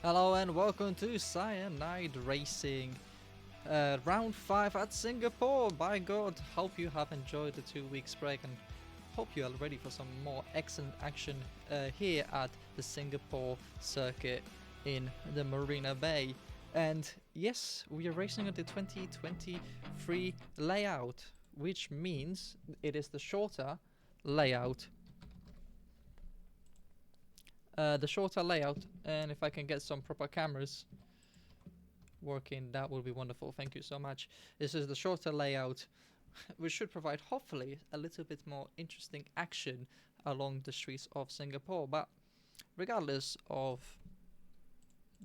Hello and welcome to Cyanide Racing, round 5 at Singapore. By God, hope you have enjoyed the 2 weeks break and hope you are ready for some more excellent action here at the Singapore circuit in the Marina Bay. And yes, we are racing at the 2023 layout, which means it is the shorter layout. And if I can get some proper cameras working, that would be wonderful. Thank you so much. This is the shorter layout, which should provide hopefully a little bit more interesting action along the streets of Singapore. But regardless of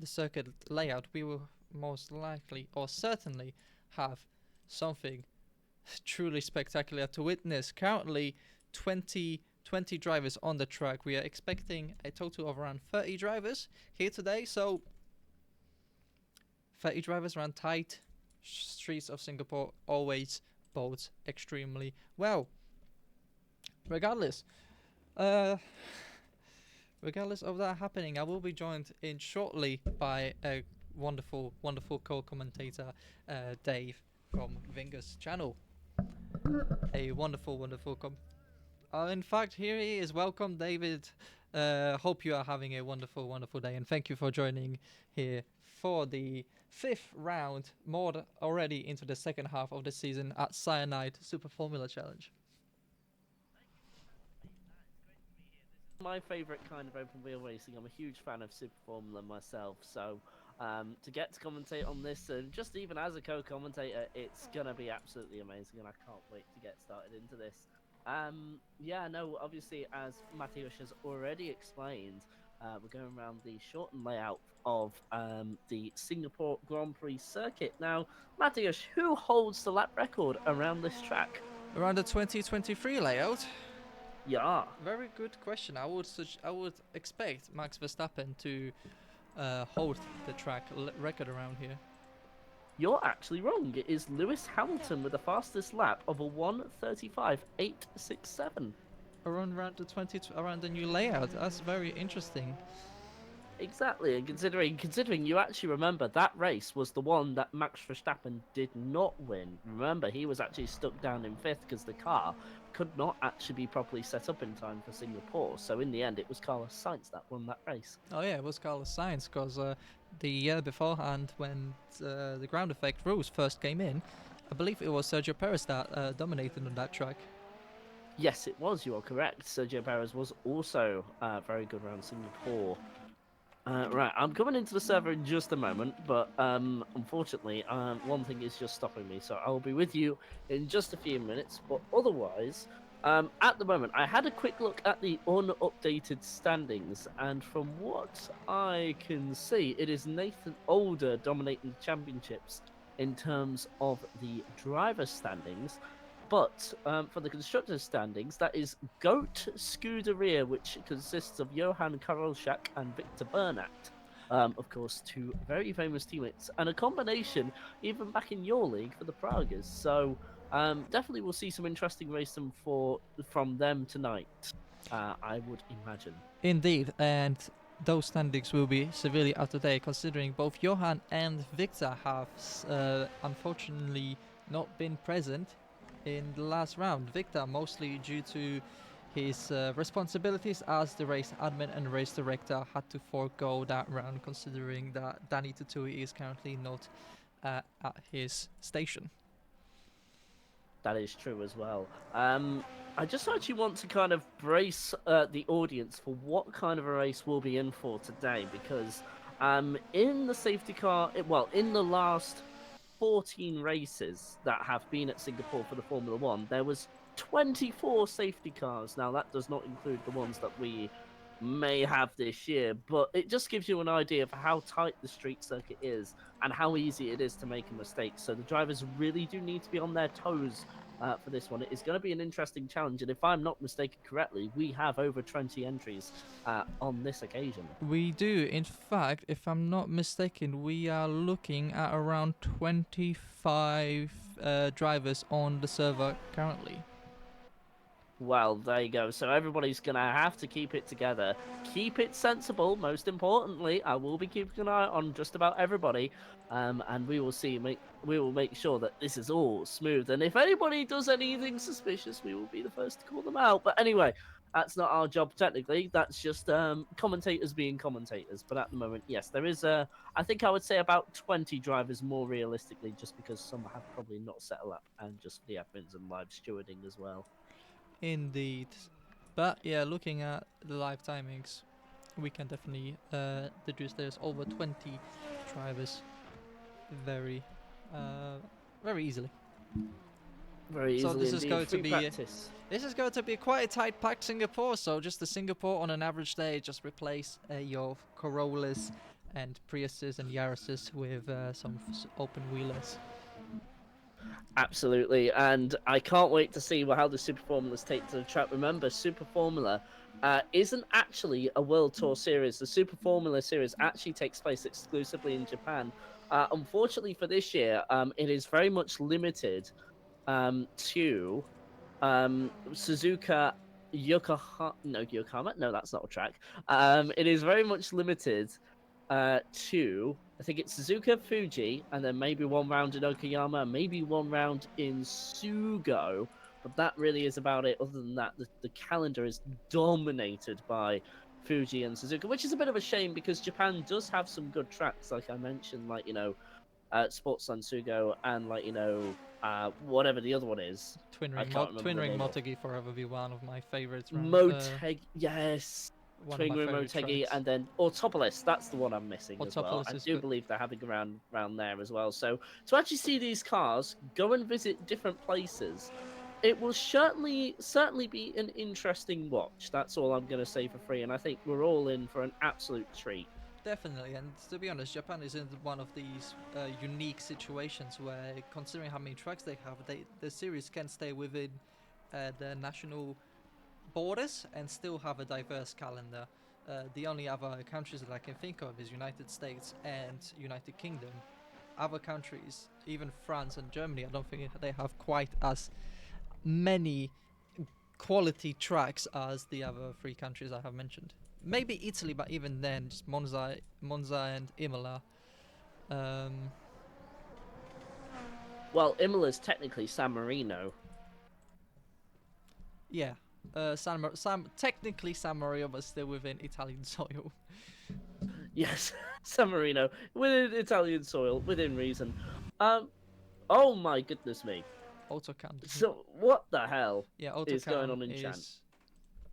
the circuit layout, we will most likely or certainly have something truly spectacular to witness. Currently 20 drivers on the track. We are expecting a total of around 30 drivers here today, so 30 drivers around tight streets of Singapore always bodes extremely well. Regardless of that happening, I will be joined in shortly by a wonderful co-commentator, Dave from Vinger's channel. A wonderful in fact, here he is. Welcome, David. Hope you are having a wonderful day, and thank you for joining here for the 5th round, more already into the second half of the season at Cyanide Super Formula Challenge. My favourite kind of open wheel racing. I'm a huge fan of Super Formula myself, so to get to commentate on this, and just even as a co-commentator, it's gonna be absolutely amazing, and I can't wait to get started into this. Yeah, no, obviously, as Matthias has already explained, we're going around the shortened layout of the Singapore Grand Prix circuit. Now, Matthias, who holds the lap record around this track? Around the 2023 layout? Yeah. Very good question. I would expect Max Verstappen to hold the track record around here. You're actually wrong. It is Lewis Hamilton with the fastest lap of a 1:35.867. Around the new layout. That's very interesting. Exactly, and considering you actually remember that race was the one that Max Verstappen did not win. Remember, he was actually stuck down in 5th because the car could not actually be properly set up in time for Singapore. So in the end, it was Carlos Sainz that won that race. Oh yeah, it was Carlos Sainz, because the year beforehand, when the ground effect rules first came in, I believe it was Sergio Perez that dominated on that track. Yes, it was. You are correct. Sergio Perez was also very good around Singapore. Right, I'm coming into the server in just a moment, but unfortunately, one thing is just stopping me, so I'll be with you in just a few minutes. But otherwise, at the moment, I had a quick look at the unupdated standings, and from what I can see, it is Nathan Older dominating the championships in terms of the driver standings. But for the constructors' standings, that is Goat Scuderia, which consists of Johan Karolczak and Victor Bernat. Of course, two very famous teammates, and a combination even back in your league for the Pragas. So definitely we'll see some interesting racing from them tonight, I would imagine. Indeed, and those standings will be severely out of date, considering both Johan and Victor have unfortunately not been present in the last round. Victor mostly due to his responsibilities as the race admin and race director had to forego that round, considering that Danny Tutui is currently not at his station. That is true as well. I just actually want to kind of brace the audience for what kind of a race we'll be in for today, because in the safety car, in the last 14 races that have been at Singapore for the Formula One, there was 24 safety cars. Now, that does not include the ones that we may have this year, but it just gives you an idea of how tight the street circuit is and how easy it is to make a mistake. So the drivers really do need to be on their toes for this one. It is going to be an interesting challenge, and if I'm not mistaken correctly, we have over 20 entries on this occasion. We do. In fact, if I'm not mistaken, we are looking at around 25 drivers on the server currently. Well, there you go. So everybody's going to have to keep it together. Keep it sensible, most importantly. I will be keeping an eye on just about everybody. And we will we will make sure that this is all smooth. And if anybody does anything suspicious, we will be the first to call them out. But anyway, that's not our job technically. That's just commentators being commentators. But at the moment, yes, there is I think I would say about 20 drivers more realistically, just because some have probably not settled up, and just the admins and live stewarding as well. Indeed. But yeah, looking at the live timings, we can definitely deduce there's over 20 drivers very, uh, very easily. Very So easily this is indeed. going to Free be practice. this is going to be quite a tight packed Singapore. So just the Singapore on an average day, just replace your Corollas and Priuses and Yaris's with some open wheelers. Absolutely, and I can't wait to see how the Super Formulas take to the track. Remember, Super Formula isn't actually a World Tour series. The Super Formula series actually takes place exclusively in Japan. Unfortunately for this year, it is very much limited to Suzuka Yokohama. No, that's not a track. It is very much limited to, I think it's Suzuka, Fuji, and then maybe one round in Okayama, maybe one round in Sugo. But that really is about it. Other than that, the calendar is dominated by Fuji and Suzuka, which is a bit of a shame because Japan does have some good tracks, like I mentioned, like Sportsland Sugo, and whatever the other one is. I can't remember Twin the Ring name of. Motegi forever be one of my favorites. Motegi, yes. One of Twin my Room favorite Motegi, tracks. and then Autopolis. That's the one I'm missing as well. Autopolis I is do good. believe they're having around there as well. So to actually see these cars go and visit different places, it will certainly be an interesting watch. That's all I'm going to say for free, and I think we're all in for an absolute treat. Definitely, and to be honest, Japan is in one of these unique situations where, considering how many tracks they have, the series can stay within the national borders and still have a diverse calendar. The only other countries that I can think of is United States and United Kingdom. Other countries, even France and Germany, I don't think they have quite as many quality tracks as the other three countries I have mentioned. Maybe Italy, but even then, just Monza and Imola. Um, Well, Imola's technically San Marino. yeah, technically San Marino, but still within Italian soil. Yes, San Marino within Italian soil, within reason. Oh my goodness me. Autocan. So what the hell Yeah, is going Autocan on in Chan? is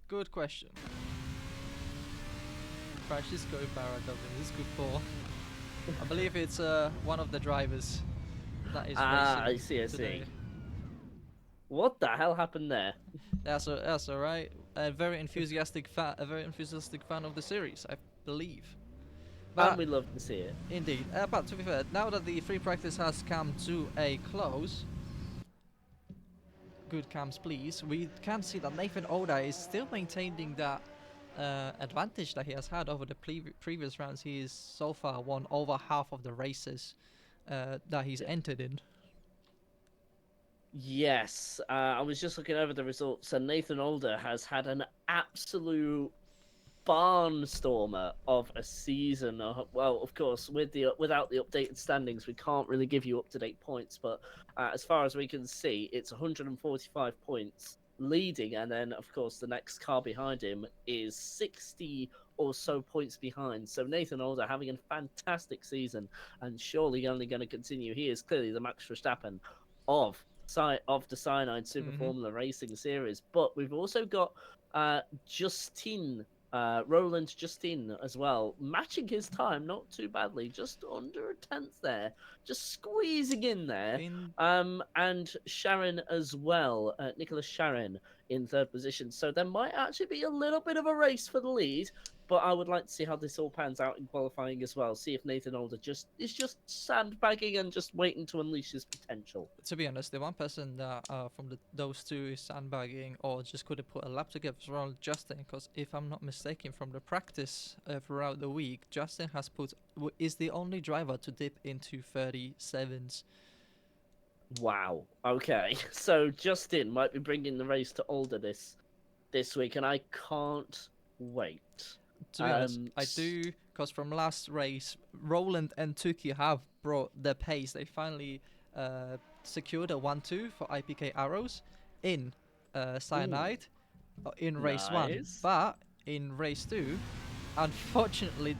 good question. Francisco Ibarra this is good for. I believe it's one of the drivers that is I racing see, I see. today. What the hell happened there? That's all right. A very enthusiastic fan of the series, I believe. But And we love to see it. indeed, but to be fair, now that the free practice has come to a close, good cams please, we can see that Nathan Oda is still maintaining that advantage that he has had over the previous rounds. He is so far won over half of the races that he's entered in. Yes, I was just looking over the results, and Nathan Older has had an absolute barnstormer of a season. Well, of course, without the updated standings, we can't really give you up-to-date points. But as far as we can see, it's 145 points leading, and then of course the next car behind him is 60 or so points behind. So Nathan Older having a fantastic season, and surely only going to continue. He is clearly the Max Verstappen of the Cyanide Super Formula Racing Series. But we've also got Justin. Roland Justin as well, matching his time not too badly, just under a tenth there, just squeezing in there. And Sharon as well, Nicholas Sharon in third position. So there might actually be a little bit of a race for the lead, but I would like to see how this all pans out in qualifying as well. See if Nathan Older is just sandbagging and just waiting to unleash his potential. To be honest, the one person that from those two is sandbagging or just could have put a lap together is Ronald Justin, because if I'm not mistaken, from the practice throughout the week, Justin has is the only driver to dip into 37s. Wow. Okay. So Justin might be bringing the race to Alder this week, and I can't wait. To be honest, I do, because from last race, Roland and Tuki have brought their pace. They finally secured a 1-2 for IPK arrows in Ooh, Cyanide in race 1. nice. But in race 2, unfortunately,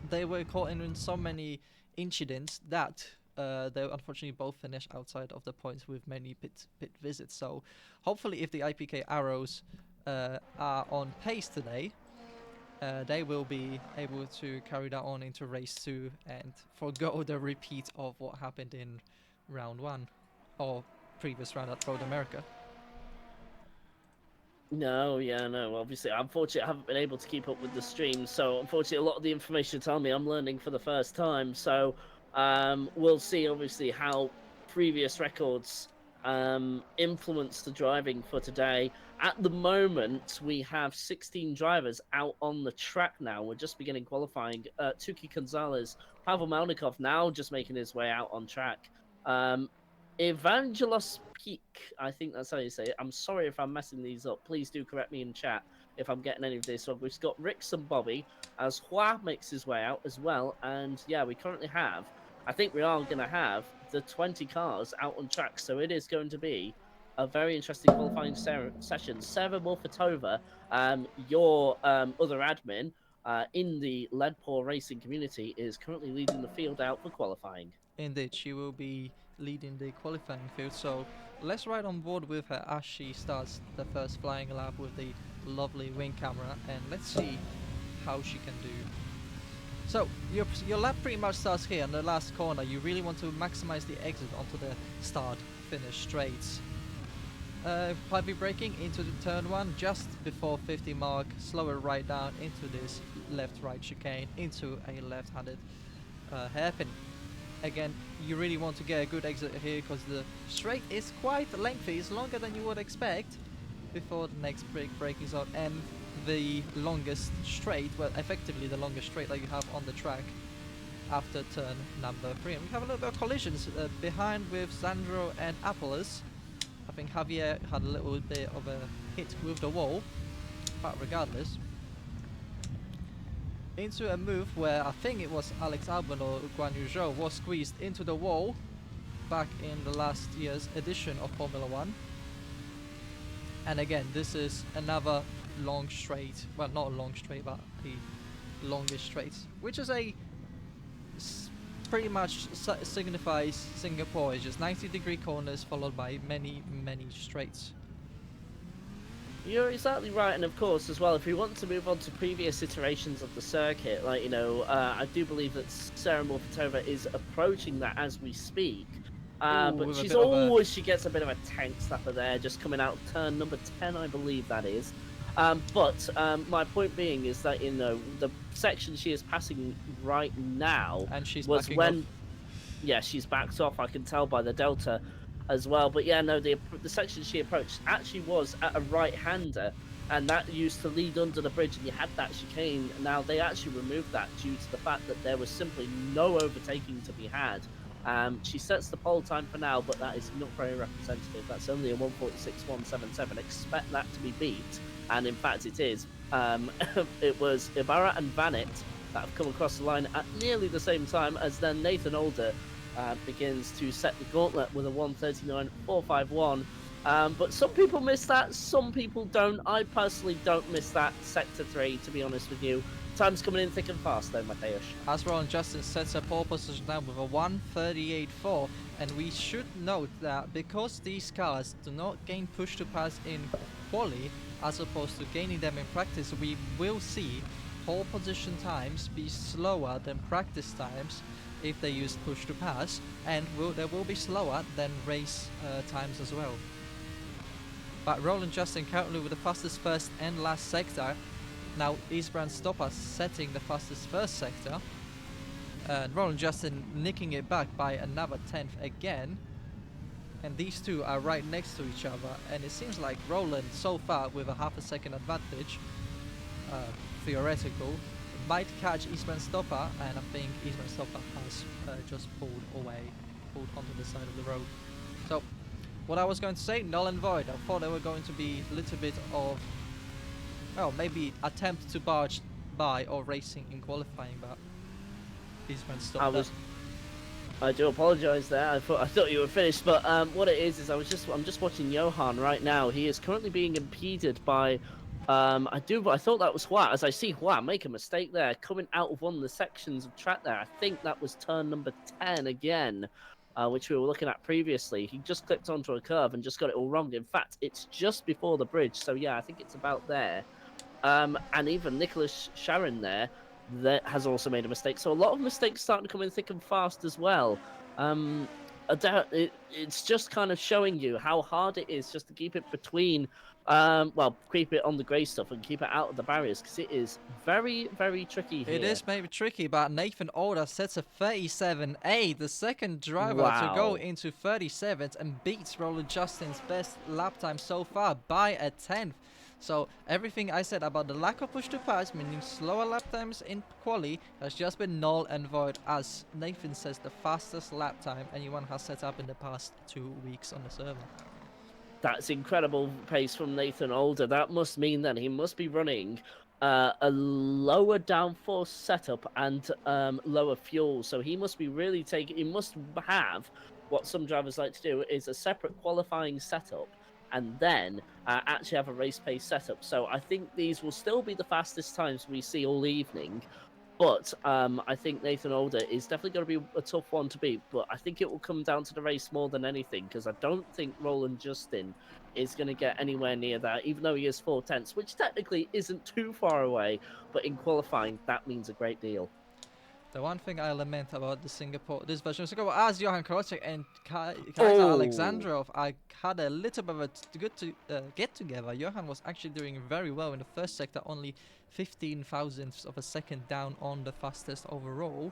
they were caught in so many incidents that they unfortunately both finished outside of the points with many pit visits. So hopefully, if the IPK arrows are on pace today, they will be able to carry that on into race 2 and forgo the repeat of what happened in round 1 or previous round at Road America. No, yeah, no. Obviously, unfortunately, I haven't been able to keep up with the stream, so unfortunately, a lot of the information you tell me I'm learning for the first time. So, we'll see. Obviously, how previous records influence the driving for today. At the moment, we have 16 drivers out on the track now. We're just beginning qualifying. Tuki Gonzalez, Pavel Malnikov now just making his way out on track. Um, Evangelos Peak, I think that's how you say it. I'm sorry if I'm messing these up. Please do correct me in chat if I'm getting any of this wrong. We've got Rix and Bobby as Hua makes his way out as well. And yeah, we currently have, I think we are going to have the 20 cars out on track. So it is going to be a very interesting qualifying session. Sarah Morfatova, your other admin in the Leadpour racing community, is currently leading the field out for qualifying. Indeed, she will be leading the qualifying field, so let's ride on board with her as she starts the first flying lap with the lovely wing camera, and let's see how she can do. So your lap pretty much starts here in the last corner. You really want to maximize the exit onto the start finish straights. Heavy braking into the turn 1 just before 50 mark, slower right down into this left-right chicane into a left-handed hairpin. Again, you really want to get a good exit here because the straight is quite lengthy. It's longer than you would expect before the next braking zone, and the longest straight, well, effectively the longest straight that you have on the track after turn number 3. And we have a little bit of collisions behind with Sandro and Apollos. I think Javier had a little bit of a hit with the wall, but regardless, into a move where I think it was Alex Albon or Guan Yu Zhou was squeezed into the wall back in the last year's edition of Formula 1. And again, this is another long straight, well, not a long straight, but the longest straight, which is pretty much signifies Singapore. It's just 90-degree corners followed by many straights. You're exactly right, and of course, as well, if we want to move on to previous iterations of the circuit, like, I do believe that Sarah Morfatova is approaching that as we speak. But she gets a bit of a tank slapper there, just coming out turn number 10, I believe that is. But my point being is that, the section she is passing right now and she's was when... off. Yeah, she's backed off, I can tell by the delta as well. But yeah, no, the section she approached actually was at a right-hander, and that used to lead under the bridge, and you had that chicane. Now, they actually removed that due to the fact that there was simply no overtaking to be had. She sets the pole time for now, but that is not very representative. That's only a 1:46.177. Expect that to be beat, and in fact it is. It was Ibarra and Vanit that have come across the line at nearly the same time, as then Nathan Alder begins to set the gauntlet with a 1:39.451. But some people miss that, some people don't. I personally don't miss that Sector 3, to be honest with you. Time's coming in thick and fast though, Mateusz. Asro and Justin sets a pole position now with a 1:38.4, and we should note that because these cars do not gain push to pass in quali as opposed to gaining them in practice, we will see pole position times be slower than practice times if they use push to pass, and they will be slower than race times as well. But Roland Justin currently with the fastest first and last sector. Now Isbrand Stopper setting the fastest first sector, and Roland Justin nicking it back by another 10th again, and these two are right next to each other, and it seems like Roland so far with a half a second advantage, theoretical, might catch Isbrand Stopper, and I think Isbrand Stopper has just pulled away. pulled onto the side of the road. So, what I was going to say, null and void. I thought they were going to be a little bit of, well, maybe attempt to barge by or racing in qualifying, but these went stopped. I do apologise there. I thought you were finished, but what it is I'm just watching Johan right now. He is currently being impeded by. I thought that was Hua. As I see Hua make a mistake there, coming out of one of the sections of track there. I think that was turn number 10 again, which we were looking at previously. He just clipped onto a curve and just got it all wrong. In fact, it's just before the bridge. So yeah, I think it's about there. And even Nicholas Sharon there that has also made a mistake. So a lot of mistakes starting to come in thick and fast as well. It's just kind of showing you how hard it is just to keep it between, keep it on the grey stuff and keep it out of the barriers, because it is very, very tricky here. It is maybe tricky, but Nathan Older sets a 37.8, the second driver to go into 37th and beats Roland Justin's best lap time so far by a 10th. So everything I said about the lack of push to pass, meaning slower lap times in quali, has just been null and void, as Nathan says the fastest lap time anyone has set up in the past 2 weeks on the server. That's incredible pace from Nathan Older. That must mean that he must be running a lower downforce setup and lower fuel. So he must be really he must have what some drivers like to do, is a separate qualifying setup and then actually have a race pace setup. So I think these will still be the fastest times we see all evening. But I think Nathan Older is definitely going to be a tough one to beat. But I think it will come down to the race more than anything, because I don't think Roland Justin is going to get anywhere near that, even though he is 4/10, which technically isn't too far away. But in qualifying, that means a great deal. The one thing I lament about this version of Singapore, as Johan Krocek and Kaiser Alexandrov, I had a little bit of a good get together. Johan was actually doing very well in the first sector, only 15 thousandths of a second down on the fastest overall,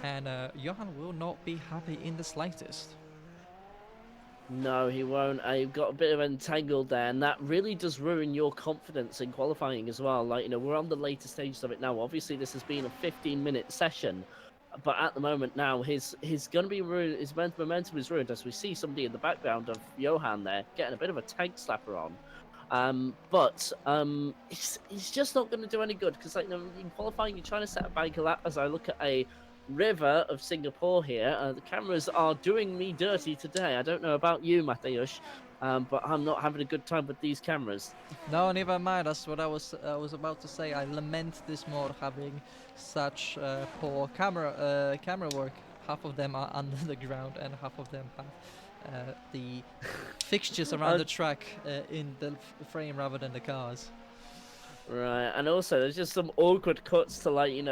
and Johan will not be happy in the slightest. No, he won't. I got a bit of entangled there, and that really does ruin your confidence in qualifying as well. Like, we're on the later stages of it now. Obviously, this has been a 15-minute session, but at the moment now, he's going to be ruined. His momentum is ruined, as we see somebody in the background of Johan there getting a bit of a tank slapper on. But he's just not going to do any good, because in qualifying, you're trying to set a bank a lap. As I look at a river of Singapore here, the cameras are doing me dirty today. I don't know about you, Mateusz, but I'm not having a good time with these cameras. No, never mind. That's what I was about to say. I lament this mode having such poor camera work. Half of them are under the ground, and half of them have the fixtures around the track in the frame rather than the cars. Right, and also there's just some awkward cuts to like an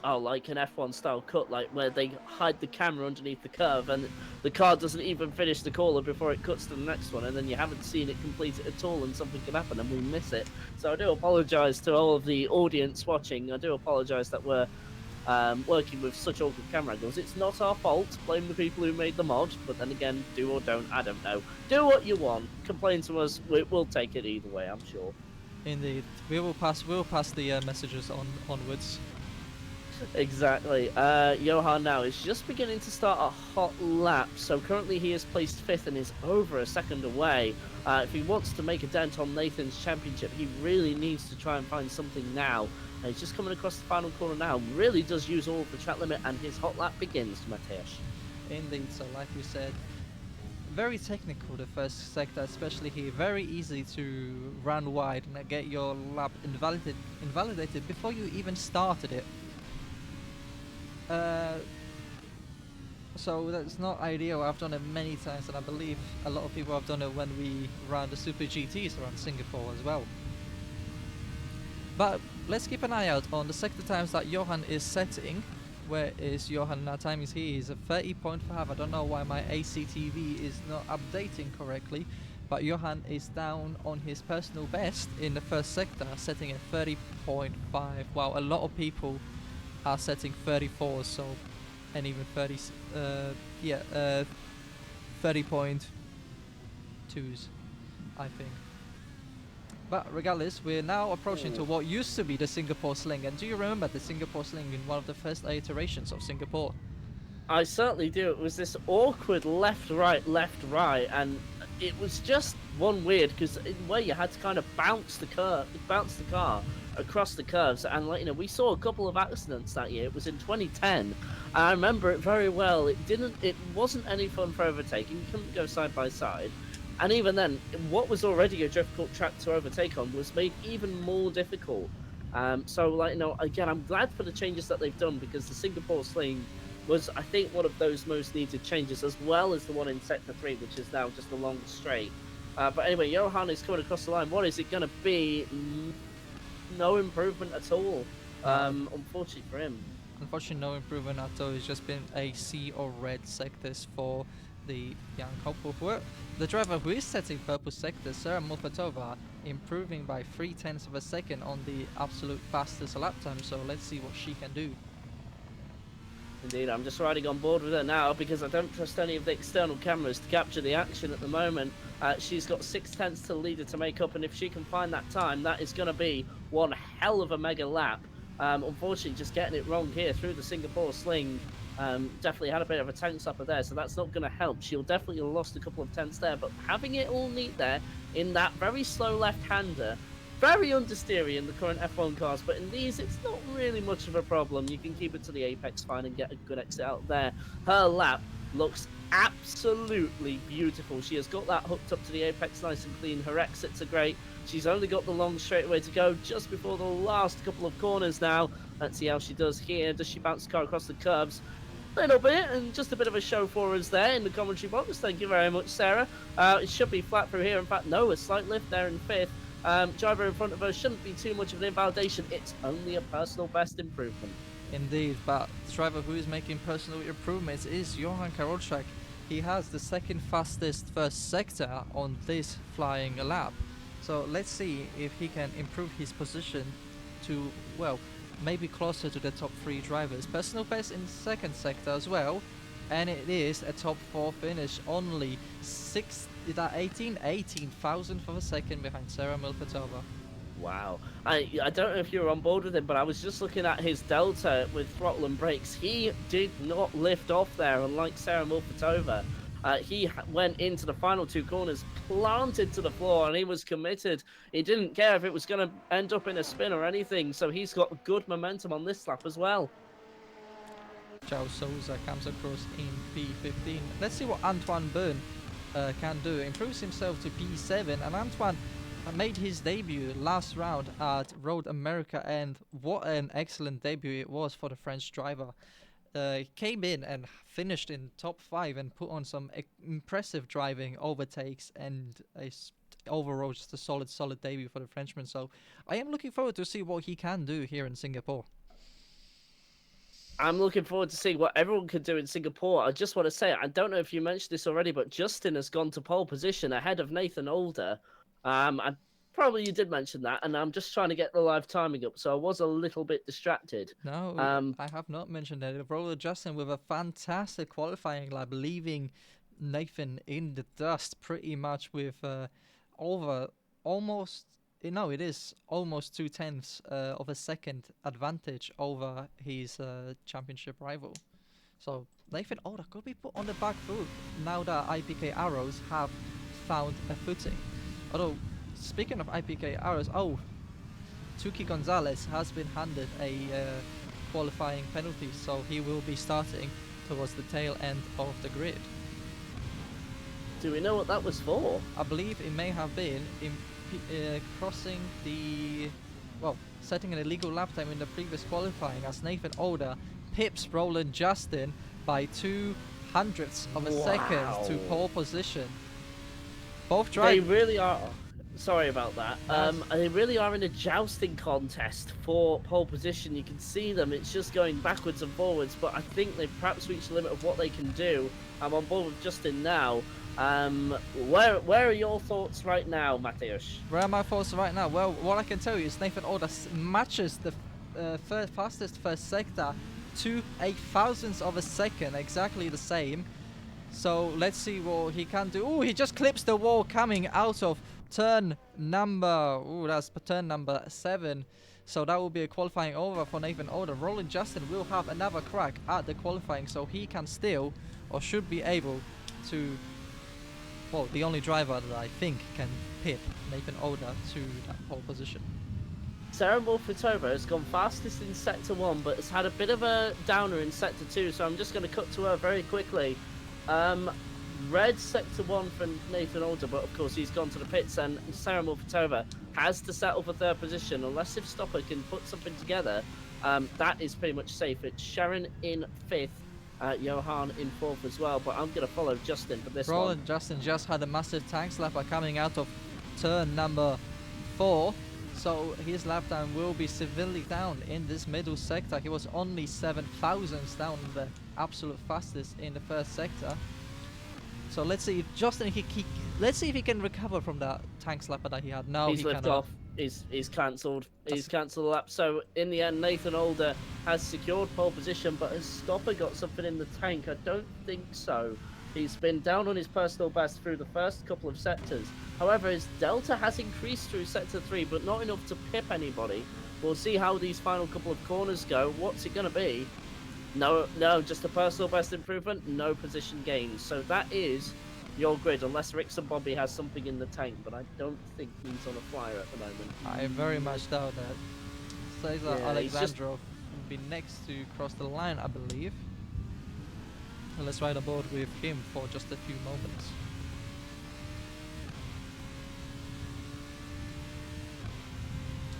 F1 style cut, like where they hide the camera underneath the curve and the car doesn't even finish the corner before it cuts to the next one, and then you haven't seen it complete it at all, and something can happen and we miss it. So I do apologise to all of the audience watching. I do apologise that we're working with such awkward camera angles. It's not our fault. Blame the people who made the mod, but then again, do or don't, I don't know. Do what you want. Complain to us. We'll take it either way, I'm sure. Indeed, we'll pass the messages onwards. Exactly. Johan now is just beginning to start a hot lap, so currently he is placed 5th and is over a second away. If he wants to make a dent on Nathan's championship, he really needs to try and find something now. He's just coming across the final corner now, really does use all of the track limit, and his hot lap begins, Mateusz. Indeed, so like we said, very technical, the first sector, especially here. Very easy to run wide and get your lap invalidated before you even started it. So that's not ideal. I've done it many times, and I believe a lot of people have done it when we ran the Super GTs around Singapore as well. But let's keep an eye out on the sector times that Johan is setting. Where is Johan now? Time is here. He's at 30.5. I don't know why my ACTV is not updating correctly, but Johan is down on his personal best in the first sector, setting at 30.5. Wow, a lot of people are setting 34s, so, and even 30s. 30.2s, I think. But regardless, we're now approaching to what used to be the Singapore Sling. And do you remember the Singapore Sling in one of the first iterations of Singapore? I certainly do. It was this awkward left, right, and it was just one weird because in a way you had to kind of bounce the car across the curves, and like we saw a couple of accidents that year. It was in 2010. I remember it very well. It wasn't any fun for overtaking. You couldn't go side by side, and even then, what was already a difficult track to overtake on was made even more difficult. So like again, I'm glad for the changes that they've done because the Singapore Sling was, I think, one of those most needed changes, as well as the one in Sector 3, which is now just a long straight. But anyway, Johan is coming across the line. What is it going to be? No improvement at all, unfortunately for him. Unfortunately, no improvement at all. It's just been a sea or red sectors for the young couple. The driver who is setting purple sectors, Sarah Mulfatova, improving by 0.3 of a second on the absolute fastest lap time. So let's see what she can do. Indeed, I'm just riding on board with her now because I don't trust any of the external cameras to capture the action at the moment. She's got 0.6 to the leader to make up, and if she can find that time, that is going to be one hell of a mega lap. Unfortunately, just getting it wrong here through the Singapore Sling. Definitely had a bit of a tank stopper there, so that's not going to help. She'll definitely have lost a couple of tenths there, but having it all neat there in that very slow left-hander, very understeery in the current F1 cars, but in these, it's not really much of a problem. You can keep it to the apex fine and get a good exit out there. Her lap looks absolutely beautiful. She has got that hooked up to the apex nice and clean. Her exits are great. She's only got the long straightaway to go just before the last couple of corners now. Let's see how she does here. Does she bounce the car across the curbs? Little bit, and just a bit of a show for us there in the commentary box. Thank you very much, Sarah. It should be flat through here. In fact, no, a slight lift there in fifth. Driver in front of her shouldn't be too much of an invalidation. It's only a personal best improvement. Indeed, but the driver who is making personal improvements is Johan Karolczak. He has the second fastest first sector on this flying lap. So let's see if he can improve his position to, well, maybe closer to the top 3 drivers. Personal best in second sector as well, and it is a top 4 finish, only 18 thousandth of a second behind Sarah Mulfatova. Wow. I don't know if you were on board with him, but I was just looking at his delta with throttle and brakes. He did not lift off there, unlike Sarah Mulfatova. He went into the final 2 corners, planted to the floor, and he was committed. He didn't care if it was going to end up in a spin or anything, so he's got good momentum on this lap as well. João Souza comes across in P15. Let's see what Antoine Byrne can do. Improves himself to P7, and Antoine made his debut last round at Road America, and what an excellent debut it was for the French driver. Came in and finished in top 5 and put on some impressive driving overtakes, and overall just a solid debut for the Frenchman. So I am looking forward to see what he can do here in Singapore. I'm looking forward to seeing what everyone can do in Singapore. I just want to say, I don't know if you mentioned this already, but Justin has gone to pole position ahead of Nathan Older. Probably you did mention that, and I'm just trying to get the live timing up, so I was a little bit distracted. No, I have not mentioned that. Roller Justin with a fantastic qualifying lap, leaving Nathan in the dust pretty much with almost 0.2 of a second advantage over his championship rival. So Nathan Older could be put on the back foot now that IPK arrows have found a footing. Although, speaking of IPK arrows, Tuki Gonzalez has been handed a qualifying penalty, so he will be starting towards the tail end of the grid. Do we know what that was for? I believe it may have been crossing the, setting an illegal lap time in the previous qualifying, as Nathan Older pips Roland Justin by 0.02 of a second to pole position. Both drivers. They really are. Sorry about that. They really are in a jousting contest for pole position. You can see them. It's just going backwards and forwards. But I think they've perhaps reached the limit of what they can do. I'm on board with Justin now. Where are your thoughts right now, Mateusz? Where are my thoughts right now? Well, what I can tell you is Nathan Older matches the fastest first sector to 0.008 of a second, exactly the same. So let's see what he can do. Oh, he just clips the wall coming out of turn number 7. So that will be a qualifying over for Nathan Older. Roland Justin will have another crack at the qualifying, so he can still, or should be able to, well, the only driver that I think can pip Nathan Older to that pole position. Sarah Morfitova has gone fastest in Sector 1, but has had a bit of a downer in Sector 2, so I'm just going to cut to her very quickly. Red Sector 1 for Nathan Older, but of course he's gone to the pits, and Sarah Morfitova has to settle for 3rd position, unless if Stopper can put something together. That is pretty much safe. It's Sharon in 5th, Johan in 4th as well, but I'm going to follow Justin for this Roland one. Justin just had a massive tank slapper coming out of turn number 4. So his lap time will be severely down in this middle sector. He was only 7 thousandths down, the absolute fastest in the first sector. So let's see if Justin, let's see if he can recover from that tank slapper that he had. No, He's he lifted cannot. off. He's cancelled. He's cancelled the lap. So in the end, Nathan Older has secured pole position, but has Stopper got something in the tank? I don't think so. He's been down on his personal best through the first couple of sectors. However, his delta has increased through Sector 3, but not enough to pip anybody. We'll see how these final couple of corners go. What's it going to be? No, just a personal best improvement, no position gains. So that is your grid, unless Rix and Bobby has something in the tank, but I don't think he's on a flyer at the moment. I very much doubt that. Cesar Alexandrov will be next to cross the line, I believe. Let's ride aboard with him for just a few moments.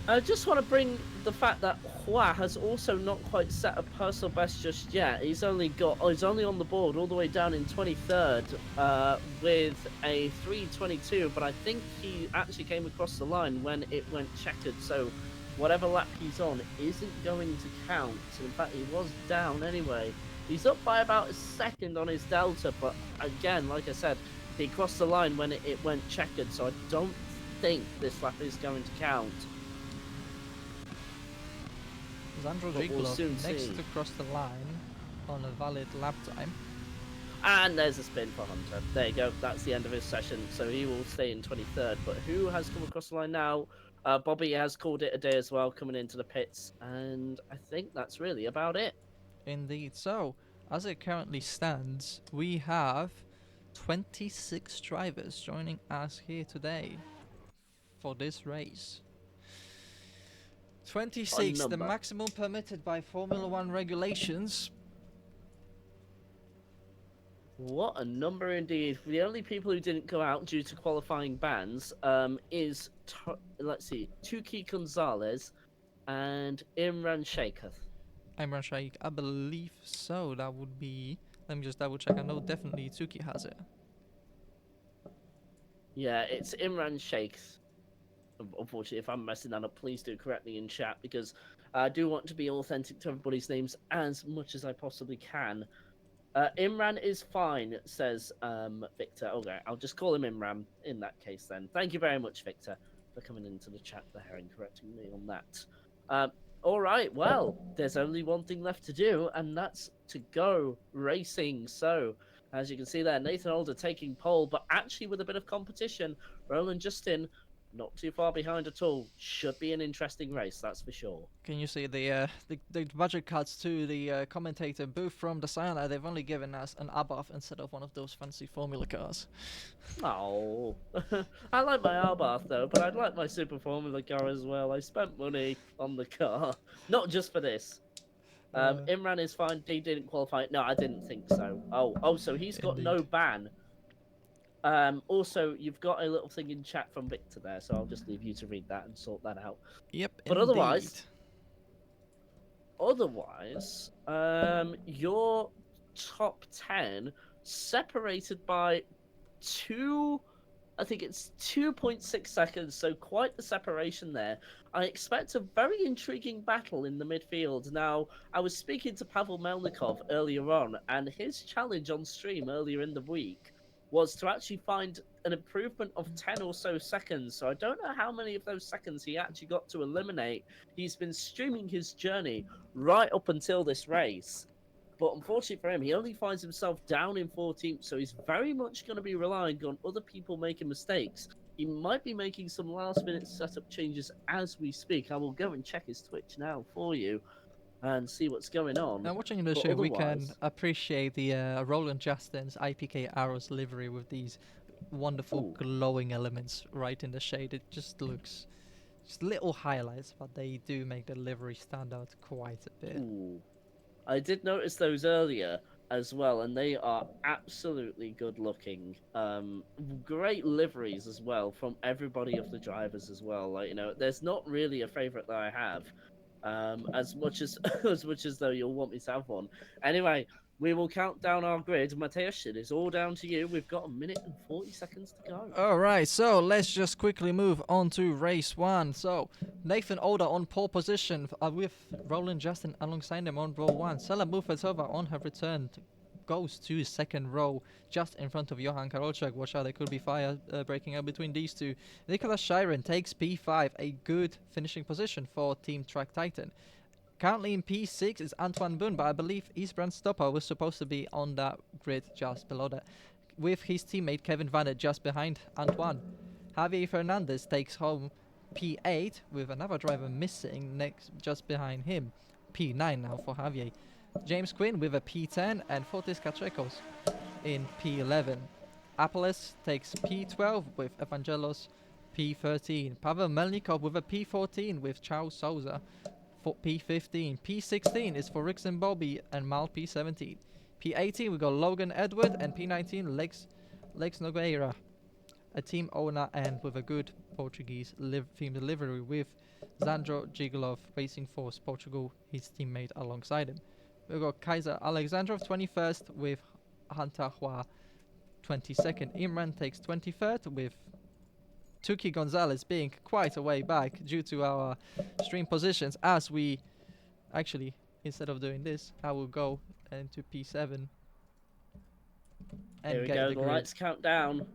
I just want to bring the fact that Hua has also not quite set a personal best just yet. He's only on the board all the way down in 23rd with a 3:22, but I think he actually came across the line when it went checkered. So whatever lap he's on isn't going to count. In fact, he was down anyway. He's up by about a second on his delta, but again, like I said, he crossed the line when it went checkered, so I don't think this lap is going to count. Zandro Jiglov next to cross the line on a valid lap time. And there's a spin for Hunter. There you go, that's the end of his session, so he will stay in 23rd. But who has come across the line now? Bobby has called it a day as well, coming into the pits, and I think that's really about it. Indeed. So, as it currently stands, we have 26 drivers joining us here today for this race. 26, the maximum permitted by Formula 1 regulations. What a number indeed. The only people who didn't go out due to qualifying bans is, let's see, Tuki Gonzalez and Imran Sheikh. Imran Sheikh, I believe so. That would be, let me just double check. I know definitely Tuki has it. Yeah, it's Imran Sheikh. Unfortunately, if I'm messing that up, please do correct me in chat, because I do want to be authentic to everybody's names as much as I possibly can. Imran is fine, says Victor. Okay, I'll just call him Imran in that case then. Thank you very much, Victor, for coming into the chat there and correcting me on that. All right, well, there's only one thing left to do, and that's to go racing. So, as you can see there, Nathan Older taking pole, but actually with a bit of competition. Roland Justin not too far behind at all. Should be an interesting race, that's for sure. Can you see the budget cuts to the commentator booth from the Sienna? They've only given us an Abarth instead of one of those fancy Formula cars. Oh, I like my Abarth though, but I'd like my Super Formula car as well. I spent money on the car, not just for this. Imran is fine. He didn't qualify. No, I didn't think so. Oh, so he's got no ban. Also, you've got a little thing in chat from Victor there, so I'll just leave you to read that and sort that out. Yep, but indeed. otherwise, your top 10 separated by I think it's 2.6 seconds, so quite the separation there. I expect a very intriguing battle in the midfield. Now, I was speaking to Pavel Melnikov earlier on, and his challenge on stream earlier in the week was to actually find an improvement of 10 or so seconds. So I don't know how many of those seconds he actually got to eliminate. He's been streaming his journey right up until this race. But unfortunately for him, he only finds himself down in 14th, so he's very much going to be relying on other people making mistakes he might be making some last-minute setup changes as we speak. I will go and check his Twitch now for you and see what's going on. And watching the But show, we can otherwise, appreciate the Roland Justin's IPK Arrows livery with these wonderful Ooh. glowing elements right in the shade. It just looks just little highlights, but they do make the livery stand out quite a bit. Ooh. I did notice those earlier as well, and they are absolutely good looking. Great liveries as well from everybody of the drivers as well. Like, you know, there's not really a favorite that I have, as much as as much as though you'll want me to have one. Anyway, we will count down our grid. Mateus, it is all down to you. We've got 1 minute and 40 seconds to go. Alright, so let's just quickly move on to race 1. So, Nathan Older on pole position with Roland Justin alongside him on row 1. Sela Mufatova on her return goes to second row, just in front of Johan Karolczak. Watch out, there could be fire breaking out between these two. Nicholas Shiren takes P5, a good finishing position for Team Track Titan. Currently in P6 is Antoine Boone, but I believe Isbrand Stopper was supposed to be on that grid just below that, with his teammate Kevin Vander just behind Antoine. Javier Fernandez takes home P8 with another driver missing next just behind him. P9 now for Javier. James Quinn with a P10 and Fotis Katrekos in P11. Apolles takes P12 with Evangelos P13. Pavel Melnikov with a P14 with Charles Souza for P15. P16 is for Rick Zimbobwe and Mal P17. P18 we got Logan Edward, and P19 Lex Nogueira, a team owner and with a good Portuguese themed livery with Zandro Gigolov Racing Force Portugal, his teammate alongside him. We got Kaiser Alexandrov 21st with Hunter Hua 22nd. Imran takes 23rd with Tuki Gonzalez being quite a way back due to our stream positions, as we actually, instead of doing this, I will go into P7 and Here we get go, the the grid. lights count down.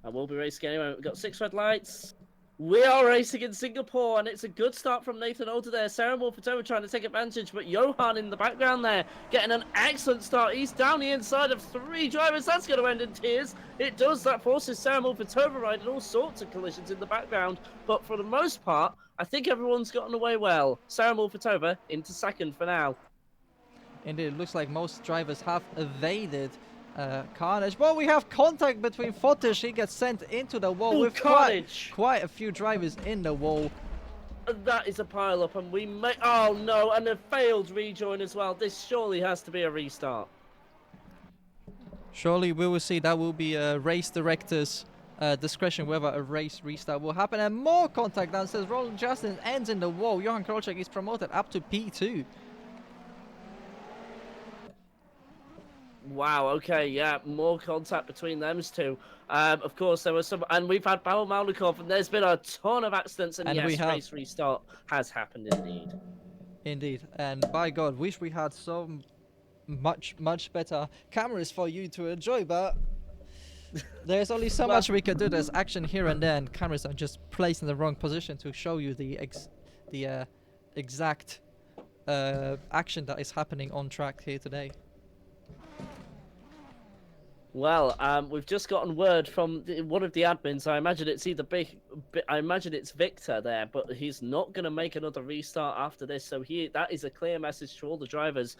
I will be racing anyway. We've got 6 red lights. We are racing in Singapore, and it's a good start from Nathan Older there. Sarah Morfatoa trying to take advantage, but Johan in the background there getting an excellent start. He's down the inside of 3 drivers. That's going to end in tears. It does. That forces Sarah Morfatoa riding all sorts of collisions in the background. But for the most part, I think everyone's gotten away well. Sarah Morfatoa into second for now. Indeed, it looks like most drivers have evaded carnage. But we have contact between Fotish. He gets sent into the wall with quite a few drivers in the wall. That is a pile up, and we may. Oh no, and a failed rejoin as well. This surely has to be a restart. Surely we will see. That will be a race director's discretion whether a race restart will happen. And more contact downstairs. Roland Justin ends in the wall. Johan Karolczak is promoted up to P2. Wow, okay, yeah, more contact between them two. Of course, there was some, and we've had Pavel Malnikov, and there's been a ton of accidents, and yes, race restart has happened indeed. Indeed, and by God, wish we had so much better cameras for you to enjoy, but there's only so much we can do. There's action here and there, and cameras are just placed in the wrong position to show you the exact action that is happening on track here today. Well, we've just gotten word from one of the admins. I imagine it's it's Victor there, but he's not going to make another restart after this. So that is a clear message to all the drivers: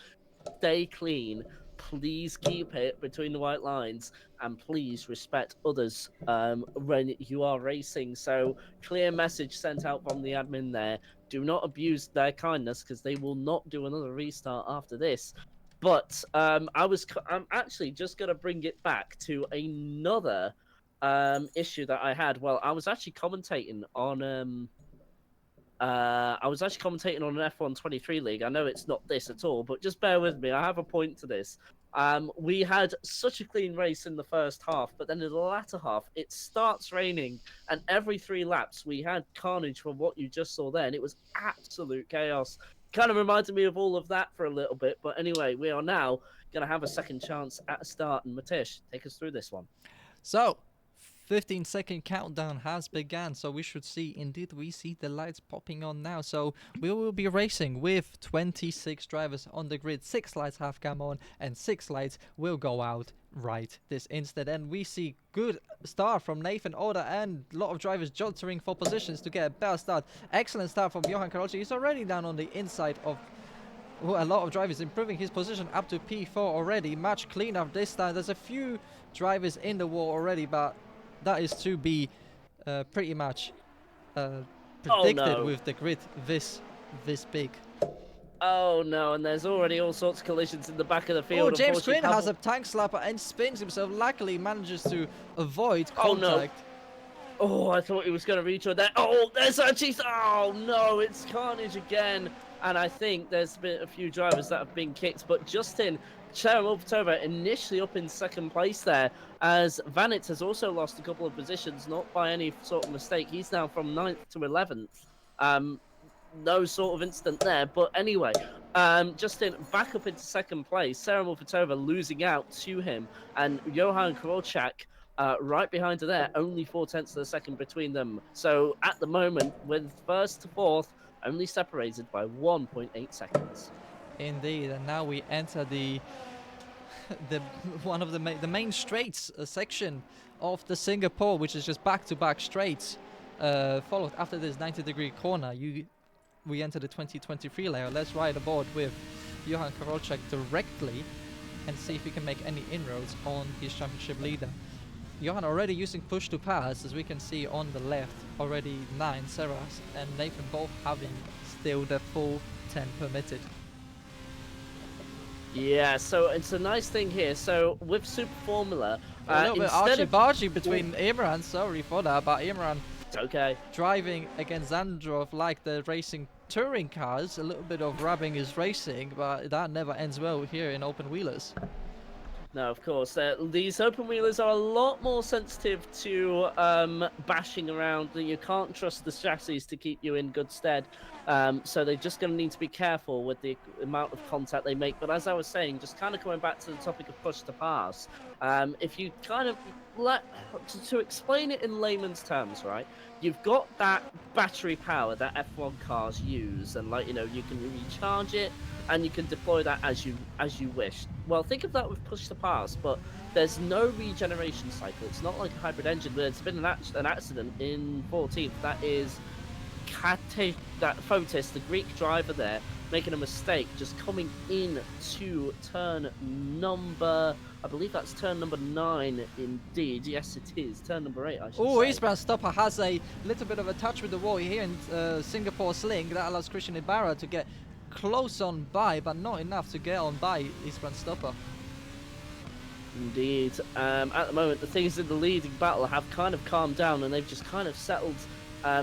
stay clean. Please keep it between the white lines, and please respect others when you are racing. So clear message sent out from the admin there. Do not abuse their kindness, because they will not do another restart after this. But I'm actually just going to bring it back to another issue that I had. Well, I was actually commentating on an F1 23 league. I know it's not this at all, but just bear with me. I have a point to this. We had such a clean race in the first half, but then in the latter half, it starts raining, and every 3 laps we had carnage from what you just saw there, and it was absolute chaos. Kind of reminded me of all of that for a little bit, but anyway, we are now going to have a second chance at a start, and Matish, take us through this one. So, 15-second countdown has begun, so we should see, indeed we see the lights popping on now. So we will be racing with 26 drivers on the grid. 6 lights have come on and 6 lights will go out right this instant. And we see good start from Nathan Oda and a lot of drivers jolting for positions to get a better start. Excellent start from Johan Karolci. He's already down on the inside of a lot of drivers, improving his position up to P4 already. Much cleaner this time. There's a few drivers in the wall already, but that is to be pretty much predicted with the grid this big. Oh no, and there's already all sorts of collisions in the back of the field. Oh, James Quinn has a tank slapper and spins himself. Luckily manages to avoid contact. Oh, I thought he was going to reach on that. Oh, there's actually... Oh no, it's carnage again. And I think there's been a few drivers that have been kicked, but Justin Cheremov-Tova initially up in second place there, as Vanitz has also lost a couple of positions, not by any sort of mistake. He's now from 9th to 11th. No sort of incident there, but anyway, Justin back up into second place, Cheremov-Tova losing out to him, and Johan Karolczak right behind her there, only 4/10 of a second between them. So at the moment, with first to fourth, only separated by 1.8 seconds. Indeed, and now we enter the one of the main straights section of the Singapore, which is just back-to-back straights. Followed after this 90-degree corner, we enter the 2023 layer. Let's ride aboard with Johan Karolczak directly and see if we can make any inroads on his championship leader. Johan already using push to pass, as we can see on the left, already 9, Sarah and Nathan both having still the full 10 permitted. Yeah, so it's a nice thing here. So with Super Formula, a little bit archy-bargy between Imran, sorry for that, but Imran okay, driving against Zandrov like the racing touring cars, a little bit of rubbing is racing, but that never ends well here in open wheelers. No, of course. These open wheelers are a lot more sensitive to bashing around. You can't trust the chassis to keep you in good stead. So they're just going to need to be careful with the amount of contact they make. But as I was saying, just kind of coming back to the topic of push to pass, if you kind of to explain it in layman's terms, right? You've got that battery power that F1 cars use, and you can recharge it and you can deploy that as you wish. Well, think of that with push to pass, but there's no regeneration cycle. It's not like a hybrid engine. There's been an accident in 14th. That is Fotis, the Greek driver there, making a mistake, just coming in to turn number, I believe that's turn number 9 indeed. Yes, it is. Turn number 8, I should say. Oh, Eastbound Stopper has a little bit of a touch with the wall here in Singapore Sling. That allows Christian Ibarra to get close on by, but not enough to get on by Eastbound Stopper. Indeed. At the moment, the things in the leading battle have kind of calmed down, and they've just kind of settled